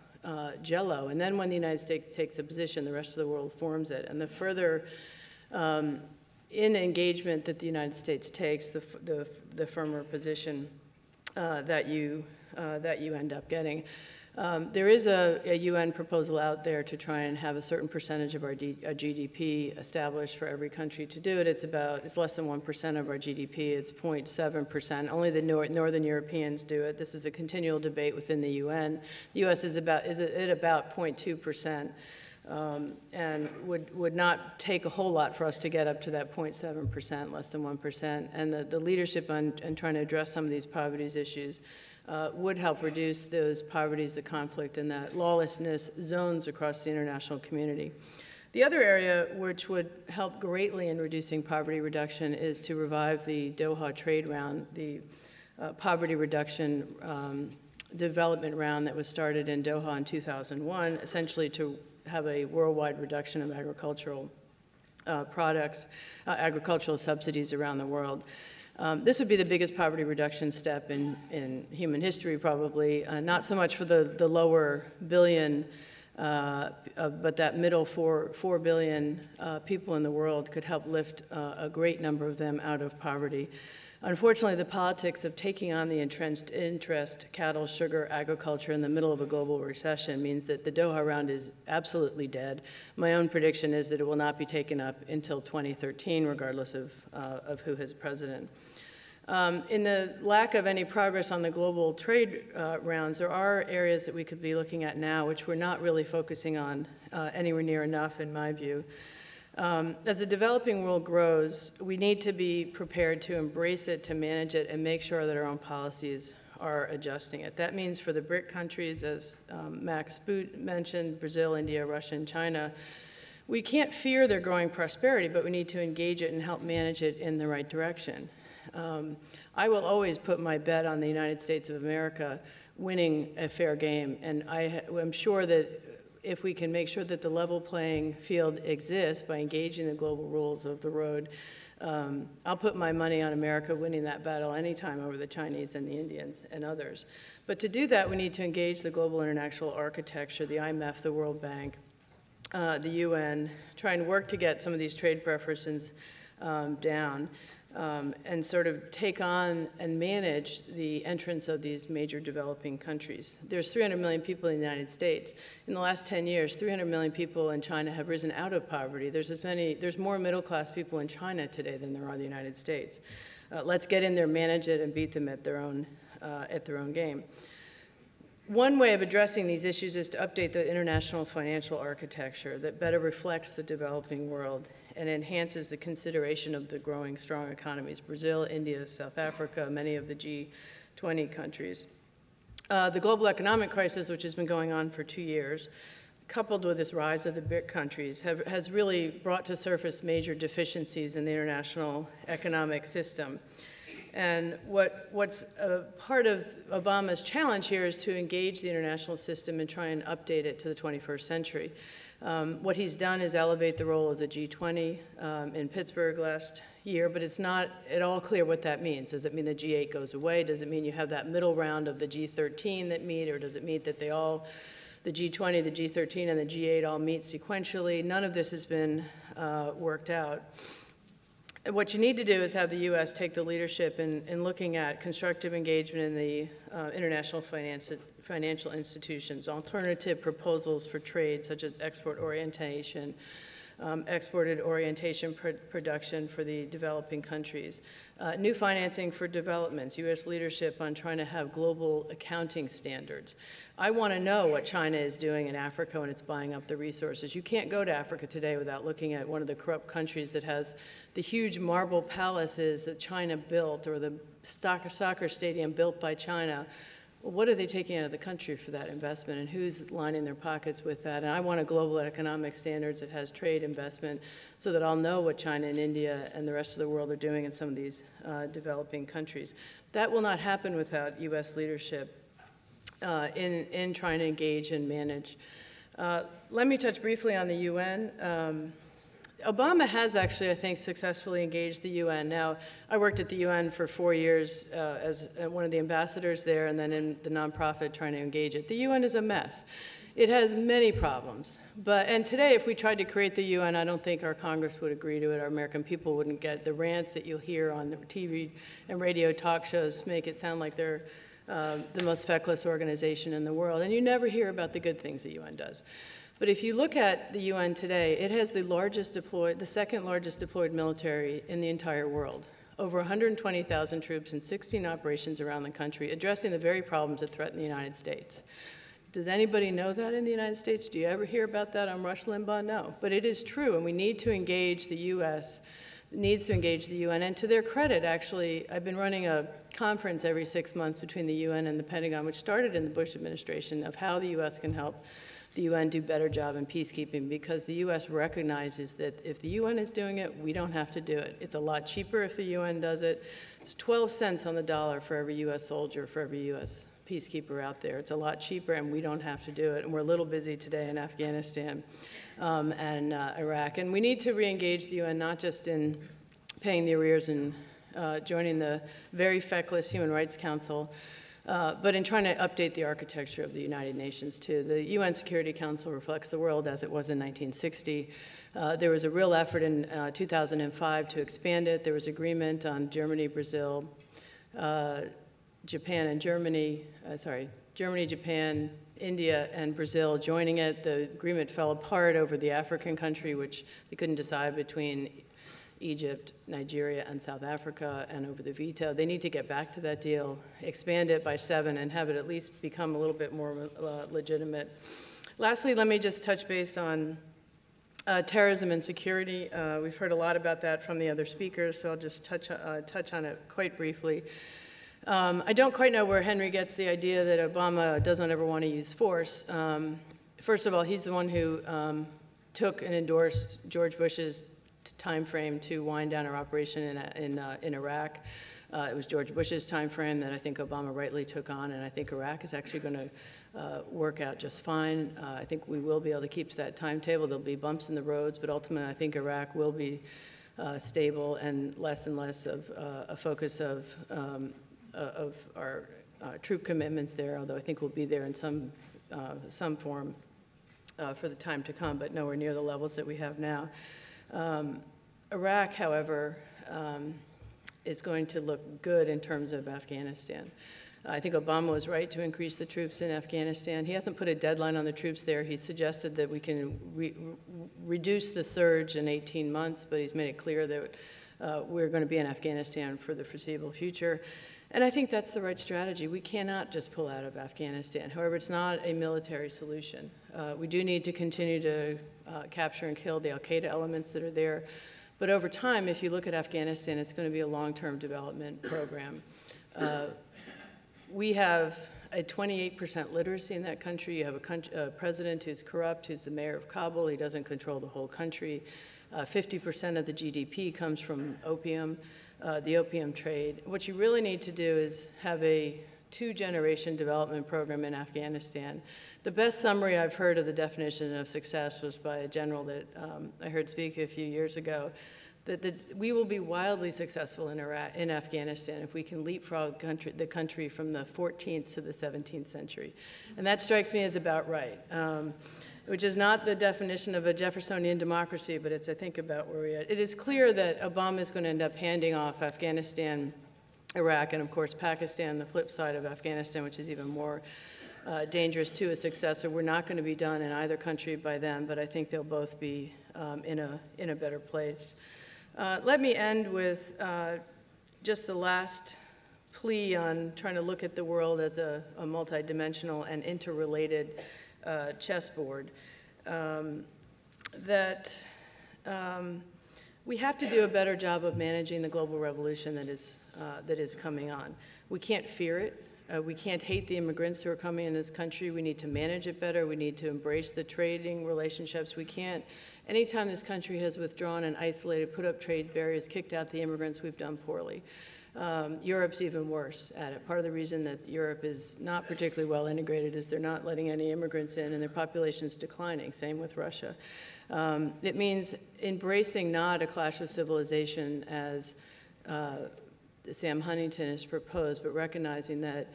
jello. And then when the United States takes a position, the rest of the world forms it. And the further in engagement that the United States takes, the firmer position that you end up getting. There is a UN proposal out there to try and have a certain percentage of our GDP established for every country to do it. It's less than 1% of our GDP. It's 0.7%. Only the Northern Europeans do it. This is a continual debate within the UN. The U.S. is at about 0.2%, and would not take a whole lot for us to get up to that 0.7%, less than 1%. And the leadership on trying to address some of these poverty issues would help reduce those poverties, the conflict, and that lawlessness zones across the international community. The other area which would help greatly in reducing poverty reduction is to revive the Doha trade round, the poverty reduction development round that was started in Doha in 2001, essentially to have a worldwide reduction of agricultural products, agricultural subsidies around the world. This would be the biggest poverty reduction step in human history, probably, not so much for the lower billion, but that middle 4 billion people in the world could help lift a great number of them out of poverty. Unfortunately, the politics of taking on the entrenched interest, cattle, sugar, agriculture in the middle of a global recession means that the Doha round is absolutely dead. My own prediction is that it will not be taken up until 2013, regardless of who is president. In the lack of any progress on the global trade rounds, there are areas that we could be looking at now which we're not really focusing on anywhere near enough, in my view. As the developing world grows, we need to be prepared to embrace it, to manage it, and make sure that our own policies are adjusting it. That means for the BRIC countries, as Max Boot mentioned, Brazil, India, Russia, and China, we can't fear their growing prosperity, but we need to engage it and help manage it in the right direction. I will always put my bet on the United States of America winning a fair game, and I'm sure that if we can make sure that the level playing field exists by engaging the global rules of the road, I'll put my money on America winning that battle anytime over the Chinese and the Indians and others. But to do that, we need to engage the global international architecture, the IMF, the World Bank, the UN, try and work to get some of these trade preferences down. And sort of take on and manage the entrance of these major developing countries. There's 300 million people in the United States. In the last 10 years, 300 million people in China have risen out of poverty. There's more middle-class people in China today than there are in the United States. Let's get in there, manage it, and beat them at their own game. One way of addressing these issues is to update the international financial architecture that better reflects the developing world and enhances the consideration of the growing strong economies, Brazil, India, South Africa, many of the G20 countries. The global economic crisis, which has been going on for 2 years, coupled with this rise of the BRIC countries, has really brought to surface major deficiencies in the international economic system. And what's part of Obama's challenge here is to engage the international system and try and update it to the 21st century. What he's done is elevate the role of the G20 in Pittsburgh last year, but it's not at all clear what that means. Does it mean the G8 goes away? Does it mean you have that middle round of the G13 that meet, or does it mean that the G20, the G13, and the G8 all meet sequentially? None of this has been worked out. What you need to do is have the U.S. take the leadership in looking at constructive engagement in the international financial institutions, alternative proposals for trade, such as export orientation, exported orientation production for the developing countries, new financing for developments, U.S. leadership on trying to have global accounting standards. I want to know what China is doing in Africa when it's buying up the resources. You can't go to Africa today without looking at one of the corrupt countries that has the huge marble palaces that China built, or the soccer stadium built by China. What are they taking out of the country for that investment, and who's lining their pockets with that? And I want a global economic standards that has trade investment so that I'll know what China and India and the rest of the world are doing in some of these developing countries. That will not happen without U.S. leadership in trying to engage and manage. Let me touch briefly on the UN. Obama has actually, I think, successfully engaged the UN. Now, I worked at the UN for 4 years as one of the ambassadors there, and then in the nonprofit trying to engage it. The UN is a mess. It has many problems. And today, if we tried to create the UN, I don't think our Congress would agree to it. Our American people wouldn't get the rants that you'll hear on the TV and radio talk shows make it sound like they're the most feckless organization in the world. And you never hear about the good things the UN does. But if you look at the UN today, it has the second largest deployed military in the entire world. Over 120,000 troops in 16 operations around the country, addressing the very problems that threaten the United States. Does anybody know that in the United States? Do you ever hear about that on Rush Limbaugh? No. But it is true, and we need to engage the U.S., needs to engage the UN. And to their credit, actually, I've been running a conference every 6 months between the UN and the Pentagon, which started in the Bush administration, of how the U.S. can help the UN do a better job in peacekeeping, because the U.S. recognizes that if the UN is doing it, we don't have to do it. It's a lot cheaper if the UN does it. It's 12 cents on the dollar for every U.S. soldier, for every U.S. peacekeeper out there. It's a lot cheaper, and we don't have to do it. And we're a little busy today in Afghanistan and Iraq. And we need to re-engage the UN, not just in paying the arrears and joining the very feckless Human Rights Council, but in trying to update the architecture of the United Nations, too. The UN Security Council reflects the world as it was in 1960. There was a real effort in 2005 to expand it. There was agreement on Germany, Brazil, Japan, and Germany, Japan, India, and Brazil joining it. The agreement fell apart over the African country, which they couldn't decide between Egypt, Nigeria, and South Africa, and over the veto. They need to get back to that deal, expand it by 7, and have it at least become a little bit more legitimate. Lastly, let me just touch base on terrorism and security. We've heard a lot about that from the other speakers, so I'll just touch on it quite briefly. I don't quite know where Henry gets the idea that Obama doesn't ever want to use force. First of all, he's the one who took and endorsed George Bush's time frame to wind down our operation in Iraq. It was George Bush's time frame that I think Obama rightly took on, and I think Iraq is actually going to work out just fine. I think we will be able to keep to that timetable. There'll be bumps in the roads, but ultimately I think Iraq will be stable and less of a focus of our troop commitments there, although I think we'll be there in some form for the time to come, but nowhere near the levels that we have now. Iraq, however, is going to look good in terms of Afghanistan. I think Obama was right to increase the troops in Afghanistan. He hasn't put a deadline on the troops there. He suggested that we can reduce the surge in 18 months, but he's made it clear that we're going to be in Afghanistan for the foreseeable future. And I think that's the right strategy. We cannot just pull out of Afghanistan. However, it's not a military solution. We do need to continue to capture and kill the al-Qaeda elements that are there. But over time, if you look at Afghanistan, it's going to be a long-term development program. We have a 28% literacy in that country. You have a president who's corrupt, who's the mayor of Kabul. He doesn't control the whole country. 50% of the GDP comes from opium, the opium trade. What you really need to do is have a 2-generation development program in Afghanistan. The best summary I've heard of the definition of success was by a general that I heard speak a few years ago, that we will be wildly successful in Afghanistan if we can leapfrog the country from the 14th to the 17th century. And that strikes me as about right. which is not the definition of a Jeffersonian democracy, but it's, I think, about where we are. It is clear that Obama is going to end up handing off Afghanistan, Iraq, and of course Pakistan, the flip side of Afghanistan, which is even more dangerous, to a successor. We're not going to be done in either country by then, but I think they'll both be in a better place. Let me end with just the last plea on trying to look at the world as a multidimensional and interrelated chessboard. We have to do a better job of managing the global revolution that is coming on. We can't fear it. We can't hate the immigrants who are coming in this country. We need to manage it better. We need to embrace the trading relationships. We can't. Anytime this country has withdrawn and isolated, put up trade barriers, kicked out the immigrants, we've done poorly. Europe's even worse at it. Part of the reason that Europe is not particularly well integrated is they're not letting any immigrants in and their population's declining. Same with Russia. It means embracing not a clash of civilization as Sam Huntington has proposed, but recognizing that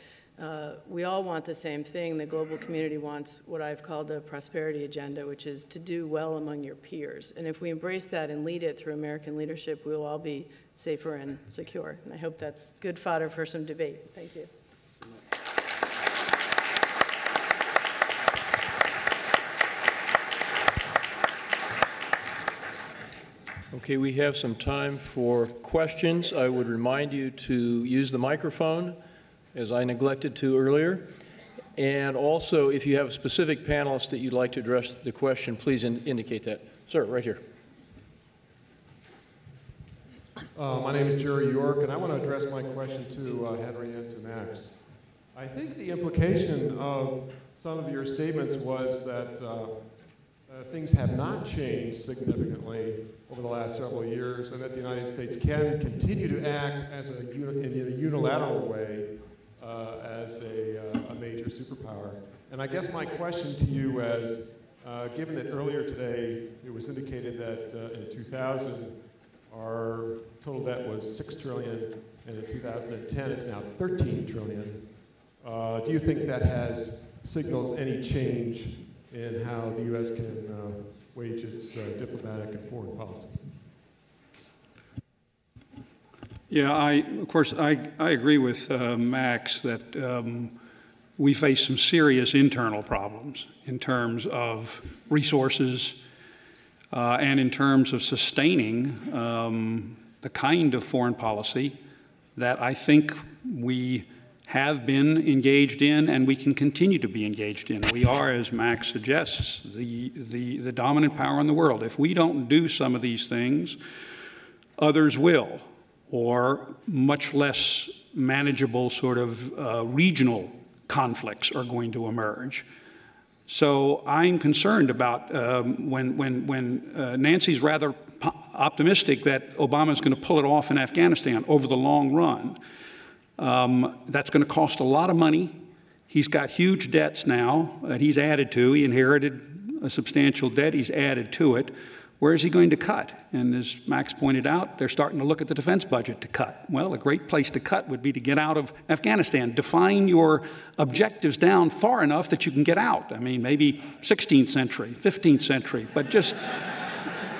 we all want the same thing. The global community wants what I've called a prosperity agenda, which is to do well among your peers. And if we embrace that and lead it through American leadership, we'll all be safer and secure. And I hope that's good fodder for some debate. Thank you. Okay, we have some time for questions. I would remind you to use the microphone, as I neglected to earlier. And also, if you have a specific panelist that you'd like to address the question, please indicate that. Sir, right here. My name is Jerry York, and I want to address my question to Henry and to Max. I think the implication of some of your statements was that things have not changed significantly over the last several years, and that the United States can continue to act as in a unilateral way as a major superpower. And I guess my question to you is, given that earlier today it was indicated that in 2000 our total debt was $6 trillion, and in 2010 it's now $13 trillion. Do you think that signals any change in how the U.S. can wage its diplomatic and foreign policy? Yeah, of course, I agree with Max that we face some serious internal problems in terms of resources and in terms of sustaining the kind of foreign policy that I think we have been engaged in and we can continue to be engaged in. We are, as Max suggests, the dominant power in the world. If we don't do some of these things, others will, or much less manageable sort of regional conflicts are going to emerge. So I'm concerned about when Nancy's rather optimistic that Obama's going to pull it off in Afghanistan over the long run. That's going to cost a lot of money. He's got huge debts now that he's added to. He inherited a substantial debt. He's added to it. Where is he going to cut? And as Max pointed out, they're starting to look at the defense budget to cut. Well, a great place to cut would be to get out of Afghanistan. Define your objectives down far enough that you can get out. I mean, maybe 16th century, 15th century, but just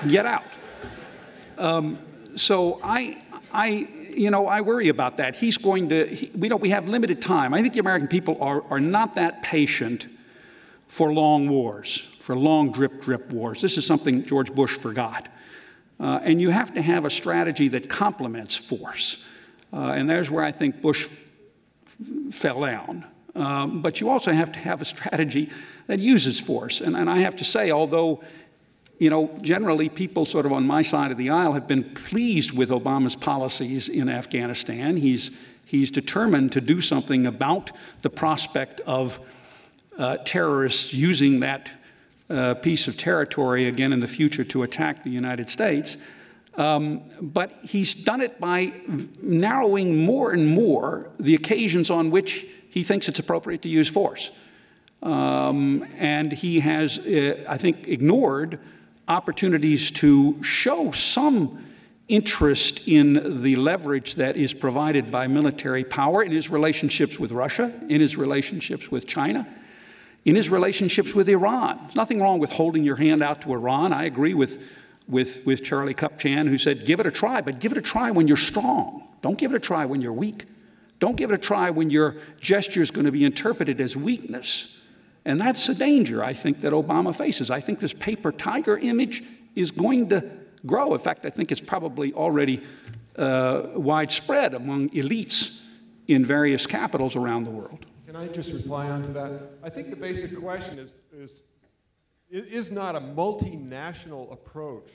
get out. So I worry about that. He's going to, we have limited time. I think the American people are not that patient for long wars, for long drip wars. This is something George Bush forgot. And you have to have a strategy that complements force. And there's where I think Bush fell down. But you also have to have a strategy that uses force. And I have to say, although generally people sort of on my side of the aisle have been pleased with Obama's policies in Afghanistan. He's determined to do something about the prospect of terrorists using that piece of territory again in the future to attack the United States. But he's done it by narrowing more and more the occasions on which he thinks it's appropriate to use force. And he has, I think, ignored opportunities to show some interest in the leverage that is provided by military power in his relationships with Russia, in his relationships with China. in his relationships with Iran. There's nothing wrong with holding your hand out to Iran. I agree with Charlie Kupchan, who said, give it a try, but give it a try when you're strong. Don't give it a try when you're weak. Don't give it a try when your gesture is going to be interpreted as weakness. And that's the danger, I think, that Obama faces. I think this paper tiger image is going to grow. In fact, I think it's probably already widespread among elites in various capitals around the world. Can I just reply on to that? I think the basic question is not a multinational approach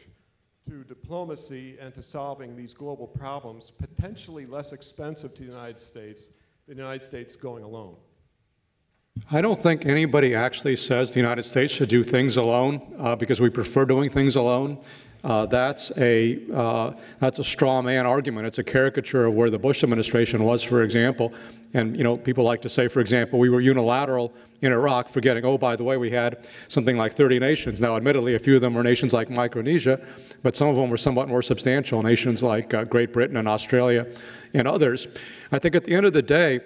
to diplomacy and to solving these global problems potentially less expensive to the United States than the United States going alone? I don't think anybody actually says the United States should do things alone because we prefer doing things alone. That's a straw man argument. It's a caricature of where the Bush administration was, for example. And people like to say, for example, we were unilateral in Iraq, forgetting, oh, by the way, we had something like 30 nations. Now, admittedly, a few of them were nations like Micronesia, but some of them were somewhat more substantial, nations like Great Britain and Australia and others. I think at the end of the day,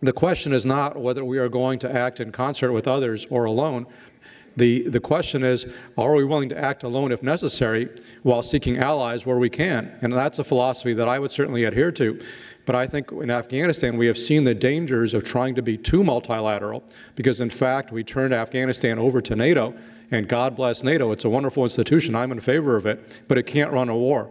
the question is not whether we are going to act in concert with others or alone. The question is, are we willing to act alone if necessary while seeking allies where we can? And that's a philosophy that I would certainly adhere to. But I think in Afghanistan, we have seen the dangers of trying to be too multilateral because, in fact, we turned Afghanistan over to NATO, and God bless NATO. It's a wonderful institution. I'm in favor of it, but it can't run a war.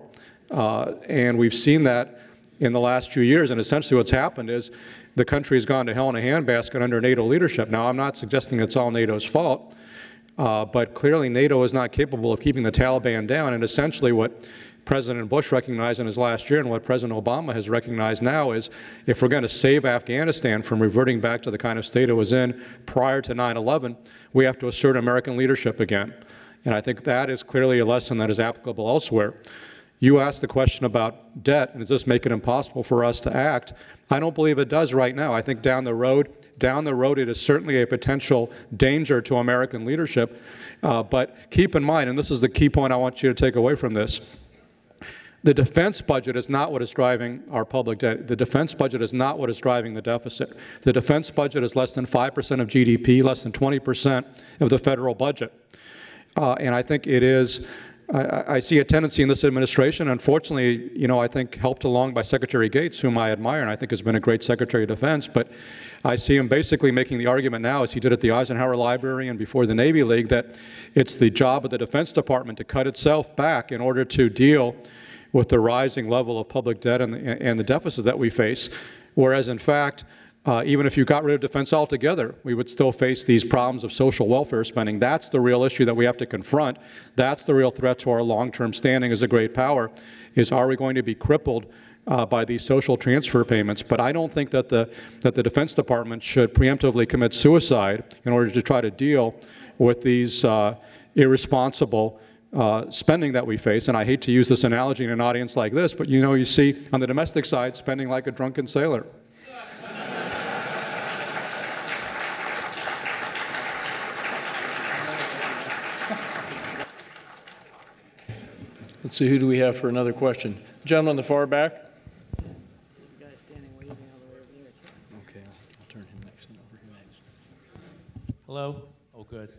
And we've seen that in the last few years, and essentially what's happened is the country has gone to hell in a handbasket under NATO leadership. Now, I'm not suggesting it's all NATO's fault, but clearly NATO is not capable of keeping the Taliban down, and essentially what President Bush recognized in his last year and what President Obama has recognized now is if we're going to save Afghanistan from reverting back to the kind of state it was in prior to 9/11, we have to assert American leadership again. And I think that is clearly a lesson that is applicable elsewhere. You asked the question about debt, and does this make it impossible for us to act? I don't believe it does right now. I think down the road it is certainly a potential danger to American leadership. But keep in mind, and this is the key point I want you to take away from this, the defense budget is not what is driving our public debt. The defense budget is not what is driving the deficit. The defense budget is less than 5% of GDP, less than 20% of the federal budget. And I think it is, I see a tendency in this administration, unfortunately, I think helped along by Secretary Gates, whom I admire and I think has been a great Secretary of Defense, but I see him basically making the argument now, as he did at the Eisenhower Library and before the Navy League, that it's the job of the Defense Department to cut itself back in order to deal with the rising level of public debt and the deficit that we face, whereas in fact, even if you got rid of defense altogether, we would still face these problems of social welfare spending. That's the real issue that we have to confront. That's the real threat to our long-term standing as a great power, is are we going to be crippled by these social transfer payments? But I don't think that the Defense Department should preemptively commit suicide in order to try to deal with these irresponsible spending that we face. And I hate to use this analogy in an audience like this, but you see on the domestic side spending like a drunken sailor. Let's see, who do we have for another question? Gentleman in the far back. There's a guy standing waving all the way over there, too. Okay, I'll turn him next and over here next. Hello? Oh, good.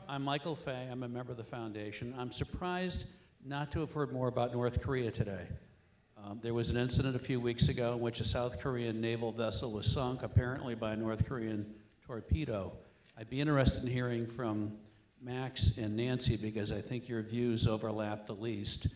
I'm Michael Fay. I'm a member of the foundation. I'm surprised not to have heard more about North Korea today. There was an incident a few weeks ago in which a South Korean naval vessel was sunk, apparently by a North Korean torpedo. I'd be interested in hearing from Max and Nancy, because I think your views overlap the least.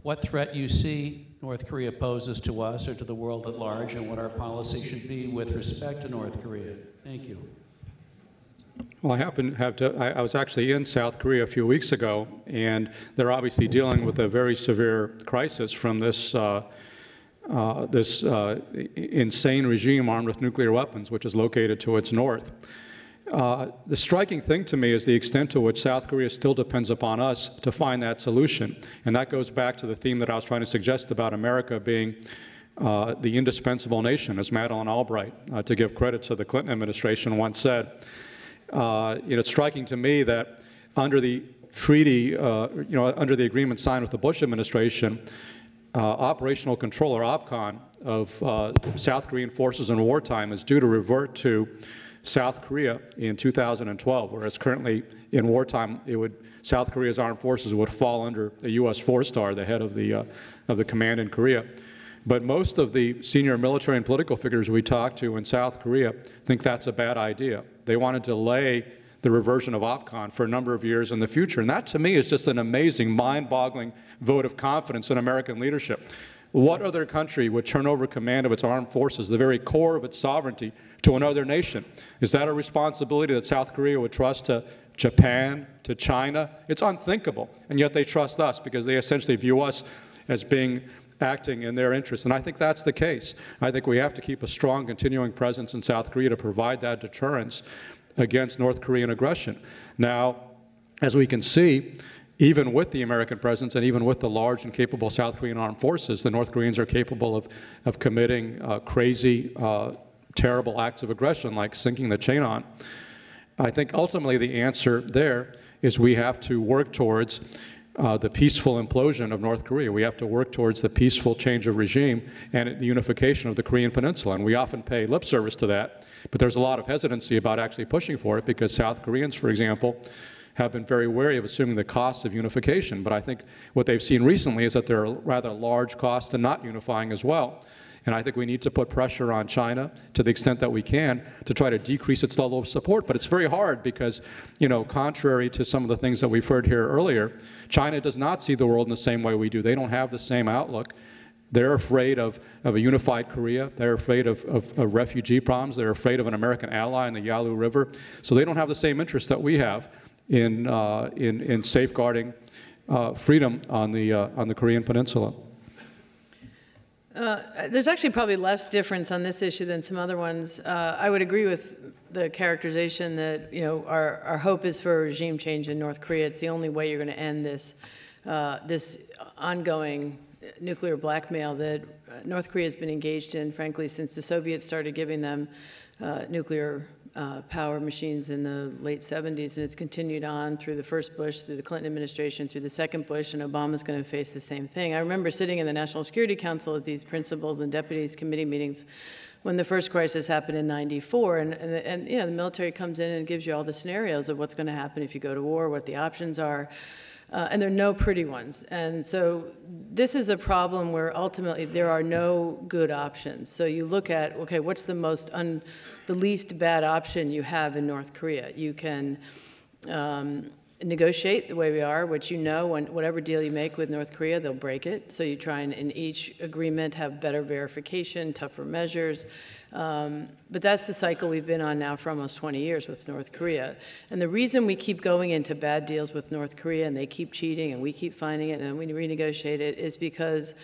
What threat you see North Korea poses to us or to the world at large, and what our policy should be with respect to North Korea. Thank you. Well, I was actually in South Korea a few weeks ago, and they're obviously dealing with a very severe crisis from this insane regime armed with nuclear weapons, which is located to its north. The striking thing to me is the extent to which South Korea still depends upon us to find that solution. And that goes back to the theme that I was trying to suggest about America being the indispensable nation, as Madeleine Albright, to give credit to the Clinton administration, once said. It's striking to me that under the treaty, under the agreement signed with the Bush administration, operational control, or OPCON, of South Korean forces in wartime is due to revert to South Korea in 2012, whereas currently in wartime, South Korea's armed forces would fall under a U.S. four-star, the head of the command in Korea. But most of the senior military and political figures we talk to in South Korea think that's a bad idea. They want to delay the reversion of OPCON for a number of years in the future. And that, to me, is just an amazing, mind-boggling vote of confidence in American leadership. What other country would turn over command of its armed forces, the very core of its sovereignty, to another nation? Is that a responsibility that South Korea would trust to Japan, to China? It's unthinkable. And yet they trust us because they essentially view us as acting in their interest. And I think that's the case. I think we have to keep a strong continuing presence in South Korea to provide that deterrence against North Korean aggression. Now, as we can see, even with the American presence and even with the large and capable South Korean armed forces, the North Koreans are capable of committing crazy, terrible acts of aggression like sinking the Cheonan. I think ultimately the answer there is we have to work towards the peaceful implosion of North Korea. We have to work towards the peaceful change of regime and the unification of the Korean Peninsula. And we often pay lip service to that, but there's a lot of hesitancy about actually pushing for it because South Koreans, for example, have been very wary of assuming the costs of unification. But I think what they've seen recently is that there are rather large costs to not unifying as well. And I think we need to put pressure on China to the extent that we can to try to decrease its level of support. But it's very hard because, you know, contrary to some of the things that we've heard here earlier, China does not see the world in the same way we do. They don't have the same outlook. They're afraid of a unified Korea. They're afraid of refugee problems. They're afraid of an American ally in the Yalu River. So they don't have the same interests that we have in safeguarding freedom on the Korean Peninsula. There's actually probably less difference on this issue than some other ones. I would agree with the characterization that, you know, our hope is for a regime change in North Korea. It's the only way you're going to end this ongoing nuclear blackmail that North Korea has been engaged in, frankly, since the Soviets started giving them nuclear power machines in the late 70s, and it's continued on through the first Bush, through the Clinton administration, through the second Bush, and Obama's going to face the same thing. I remember sitting in the National Security Council at these principals and deputies committee meetings when the first crisis happened in '94, and you know, the military comes in and gives you all the scenarios of what's going to happen if you go to war, what the options are. And there are no pretty ones. And so this is a problem where ultimately there are no good options. So you look at, okay, what's the least bad option you have in North Korea? You can negotiate the way we are, which you know, whatever deal you make with North Korea, they'll break it. So you try and in each agreement have better verification, tougher measures. But that's the cycle we've been on now for almost 20 years with North Korea. And the reason we keep going into bad deals with North Korea and they keep cheating and we keep finding it and we renegotiate it is because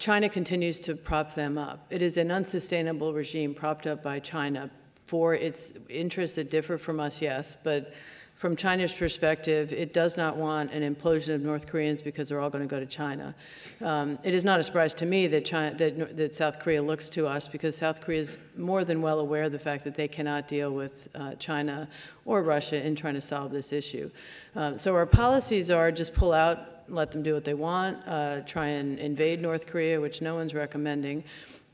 China continues to prop them up. It is an unsustainable regime propped up by China for its interests that differ from us, yes, but from China's perspective, it does not want an implosion of North Koreans because they're all going to go to China. It is not a surprise to me that, that South Korea looks to us because South Korea is more than well aware of the fact that they cannot deal with China or Russia in trying to solve this issue. So our policies are just pull out, let them do what they want, try and invade North Korea, which no one's recommending.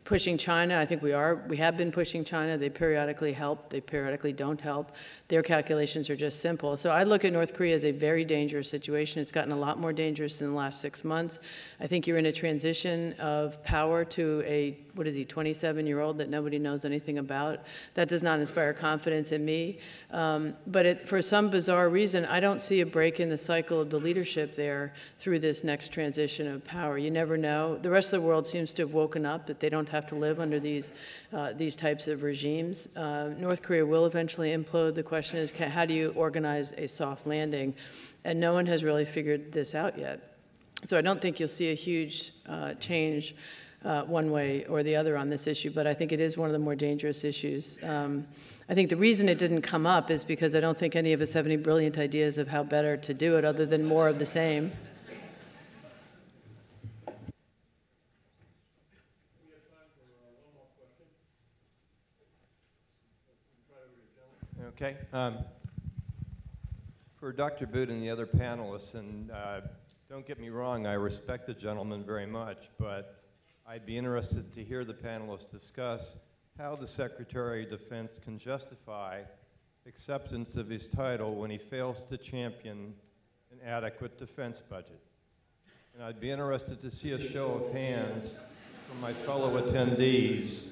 Pushing China, I think we have been pushing China. They periodically help, they periodically don't help. Their calculations are just simple. So I look at North Korea as a very dangerous situation. It's gotten a lot more dangerous in the last 6 months. I think you're in a transition of power to a, what is he, 27-year-old that nobody knows anything about. That does not inspire confidence in me. But for some bizarre reason, I don't see a break in the cycle of the leadership there through this next transition of power. You never know. The rest of the world seems to have woken up that they don't have to live under these types of regimes. North Korea will eventually implode. The question is, how do you organize a soft landing? And no one has really figured this out yet. So I don't think you'll see a huge change one way or the other on this issue, but I think it is one of the more dangerous issues. I think the reason it didn't come up is because I don't think any of us have any brilliant ideas of how better to do it other than more of the same. Okay. For Dr. Boot and the other panelists, and Don't get me wrong, I respect the gentleman very much, but I'd be interested to hear the panelists discuss how the Secretary of Defense can justify acceptance of his title when he fails to champion an adequate defense budget. And I'd be interested to see a show of hands from my fellow attendees,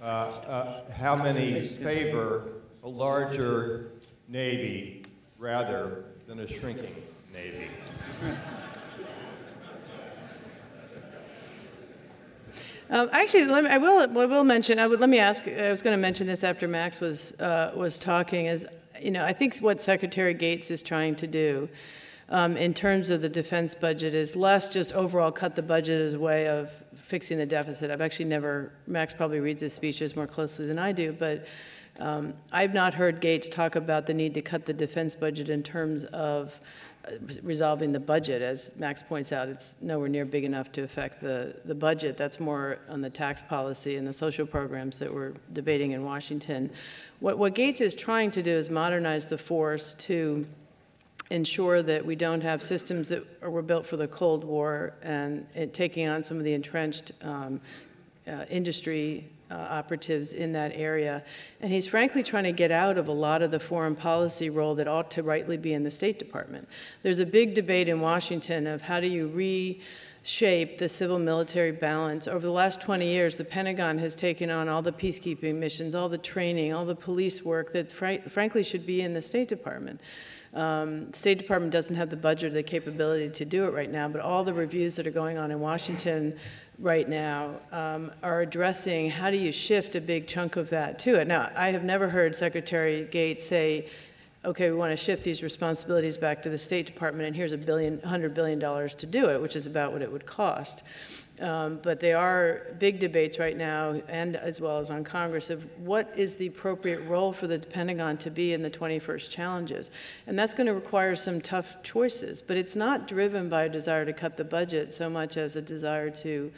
how many favor a larger Navy rather than a shrinking Navy. Actually, I will mention. Let me ask. I was going to mention this after Max was talking. Is I think what Secretary Gates is trying to do in terms of the defense budget is less just overall cut the budget as a way of fixing the deficit. I've actually never. Max probably reads his speeches more closely than I do, but I've not heard Gates talk about the need to cut the defense budget in terms of resolving the budget. As Max points out, it's nowhere near big enough to affect the budget. That's more on the tax policy and the social programs that we're debating in Washington. What Gates is trying to do is modernize the force to ensure that we don't have systems that were built for the Cold War and taking on some of the entrenched industry operatives in that area. And he's frankly trying to get out of a lot of the foreign policy role that ought to rightly be in the State Department. There's a big debate in Washington of how do you reshape the civil-military balance. Over the last 20 years, the Pentagon has taken on all the peacekeeping missions, all the training, all the police work that frankly should be in the State Department. State Department doesn't have the budget or the capability to do it right now, but all the reviews that are going on in Washington right now are addressing how do you shift a big chunk of that to it. Now, I have never heard Secretary Gates say, okay, we want to shift these responsibilities back to the State Department, and here's $100 billion to do it, which is about what it would cost. But there are big debates right now, and as well as on Congress, of what is the appropriate role for the Pentagon to be in the 21st challenges. And that's going to require some tough choices, but it's not driven by a desire to cut the budget so much as a desire to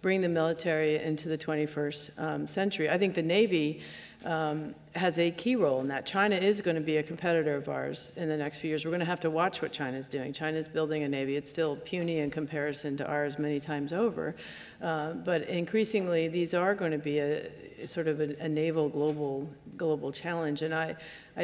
bring the military into the 21st century. I think the Navy has a key role in that. China is going to be a competitor of ours in the next few years. We're going to have to watch what China's doing. China's building a Navy. It's still puny in comparison to ours many times over. But increasingly, these are going to be a sort of a naval global challenge. And I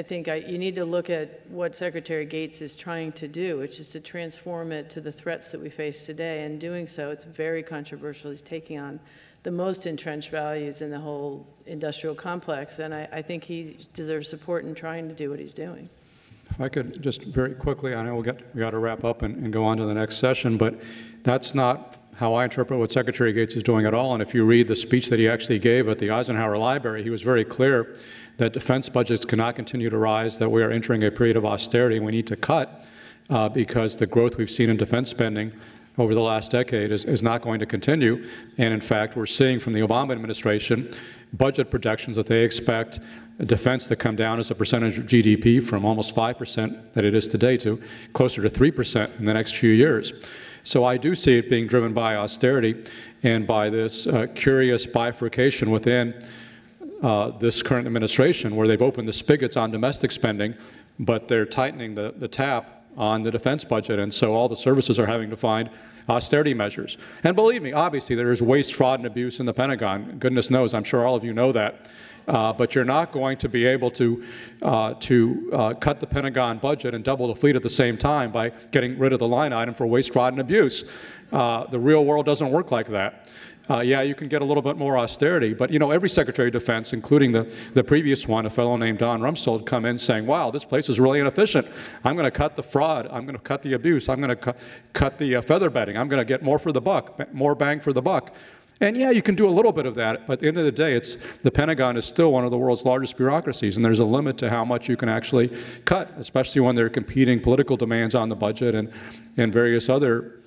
think you need to look at what Secretary Gates is trying to do, which is to transform it to the threats that we face today. And doing so, it's very controversial. He's taking on the most entrenched values in the whole industrial complex, and I think he deserves support in trying to do what he's doing. If I could just very quickly, I know we got to wrap up and go on to the next session, but that's not how I interpret what Secretary Gates is doing at all. And if you read the speech that he actually gave at the Eisenhower Library, he was very clear that defense budgets cannot continue to rise, that we are entering a period of austerity. We need to cut because the growth we've seen in defense spending over the last decade is not going to continue. And in fact, we're seeing from the Obama administration budget projections that they expect defense to come down as a percentage of GDP from almost 5% that it is today to closer to 3% in the next few years. So I do see it being driven by austerity and by this curious bifurcation within this current administration where they've opened the spigots on domestic spending, but they're tightening the tap on the defense budget, and so all the services are having to find austerity measures. And believe me, obviously there is waste, fraud, and abuse in the Pentagon. Goodness knows, I'm sure all of you know that. But you're not going to be able to cut the Pentagon budget and double the fleet at the same time by getting rid of the line item for waste, fraud, and abuse. The real world doesn't work like that. Yeah, you can get a little bit more austerity, but every Secretary of Defense, including the previous one, a fellow named Don Rumsfeld, come in saying, wow, this place is really inefficient. I'm going to cut the fraud. I'm going to cut the abuse. I'm going to cut the feather bedding. I'm going to get more for the buck, more bang for the buck. And yeah, you can do a little bit of that, but at the end of the day, the Pentagon is still one of the world's largest bureaucracies, and there's a limit to how much you can actually cut, especially when there are competing political demands on the budget and various other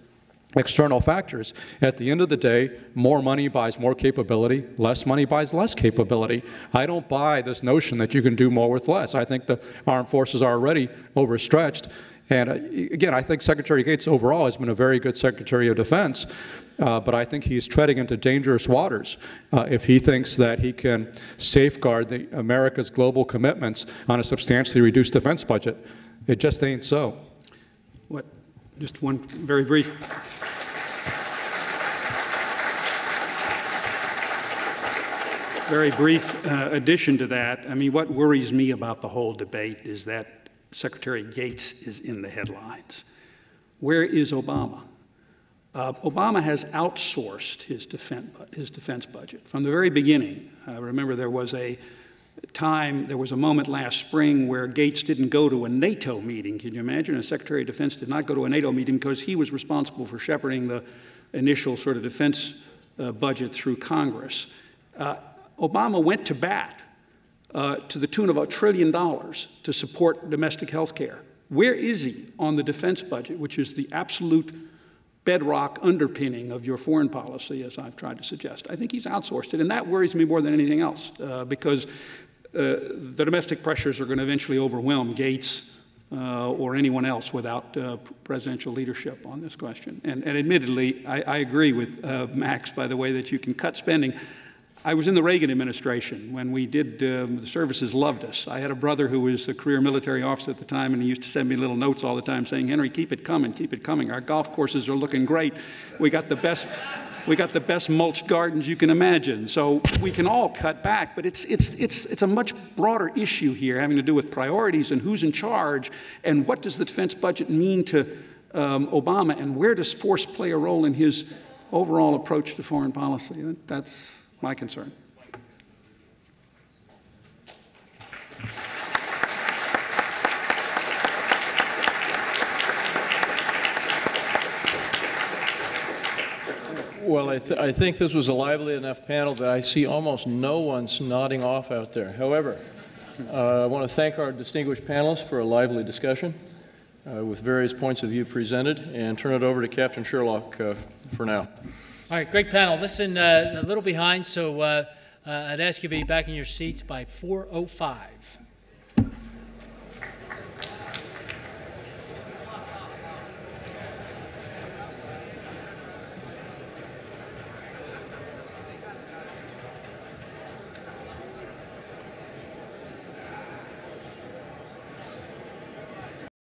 external factors. At the end of the day, more money buys more capability, less money buys less capability. I don't buy this notion that you can do more with less. I think the armed forces are already overstretched. And again, I think Secretary Gates overall has been a very good Secretary of Defense, but I think he's treading into dangerous waters if he thinks that he can safeguard America's global commitments on a substantially reduced defense budget. It just ain't so. Just one very brief. Very brief addition to that. I mean, what worries me about the whole debate is that Secretary Gates is in the headlines. Where is Obama? Obama has outsourced his defense budget. From the very beginning, I remember there was a moment last spring where Gates didn't go to a NATO meeting. Can you imagine? A Secretary of Defense did not go to a NATO meeting because he was responsible for shepherding the initial sort of defense budget through Congress. Obama went to bat to the tune of $1 trillion to support domestic health care. Where is he on the defense budget, which is the absolute bedrock underpinning of your foreign policy, as I've tried to suggest? I think he's outsourced it, and that worries me more than anything else, because the domestic pressures are going to eventually overwhelm Gates or anyone else without presidential leadership on this question. And admittedly, I agree with Max, by the way, that you can cut spending. I was in the Reagan administration when we did, the services loved us. I had a brother who was a career military officer at the time, and he used to send me little notes all the time saying, Henry, keep it coming, keep it coming. Our golf courses are looking great. We got the best mulched gardens you can imagine. So we can all cut back, but it's a much broader issue here having to do with priorities and who's in charge and what does the defense budget mean to Obama, and where does force play a role in his overall approach to foreign policy? That's my concern. Well, I think this was a lively enough panel that I see almost no one's nodding off out there. However, I want to thank our distinguished panelists for a lively discussion with various points of view presented, and turn it over to Captain Sherlock for now. All right, great panel. Listen, a little behind, so I'd ask you to be back in your seats by 4:05.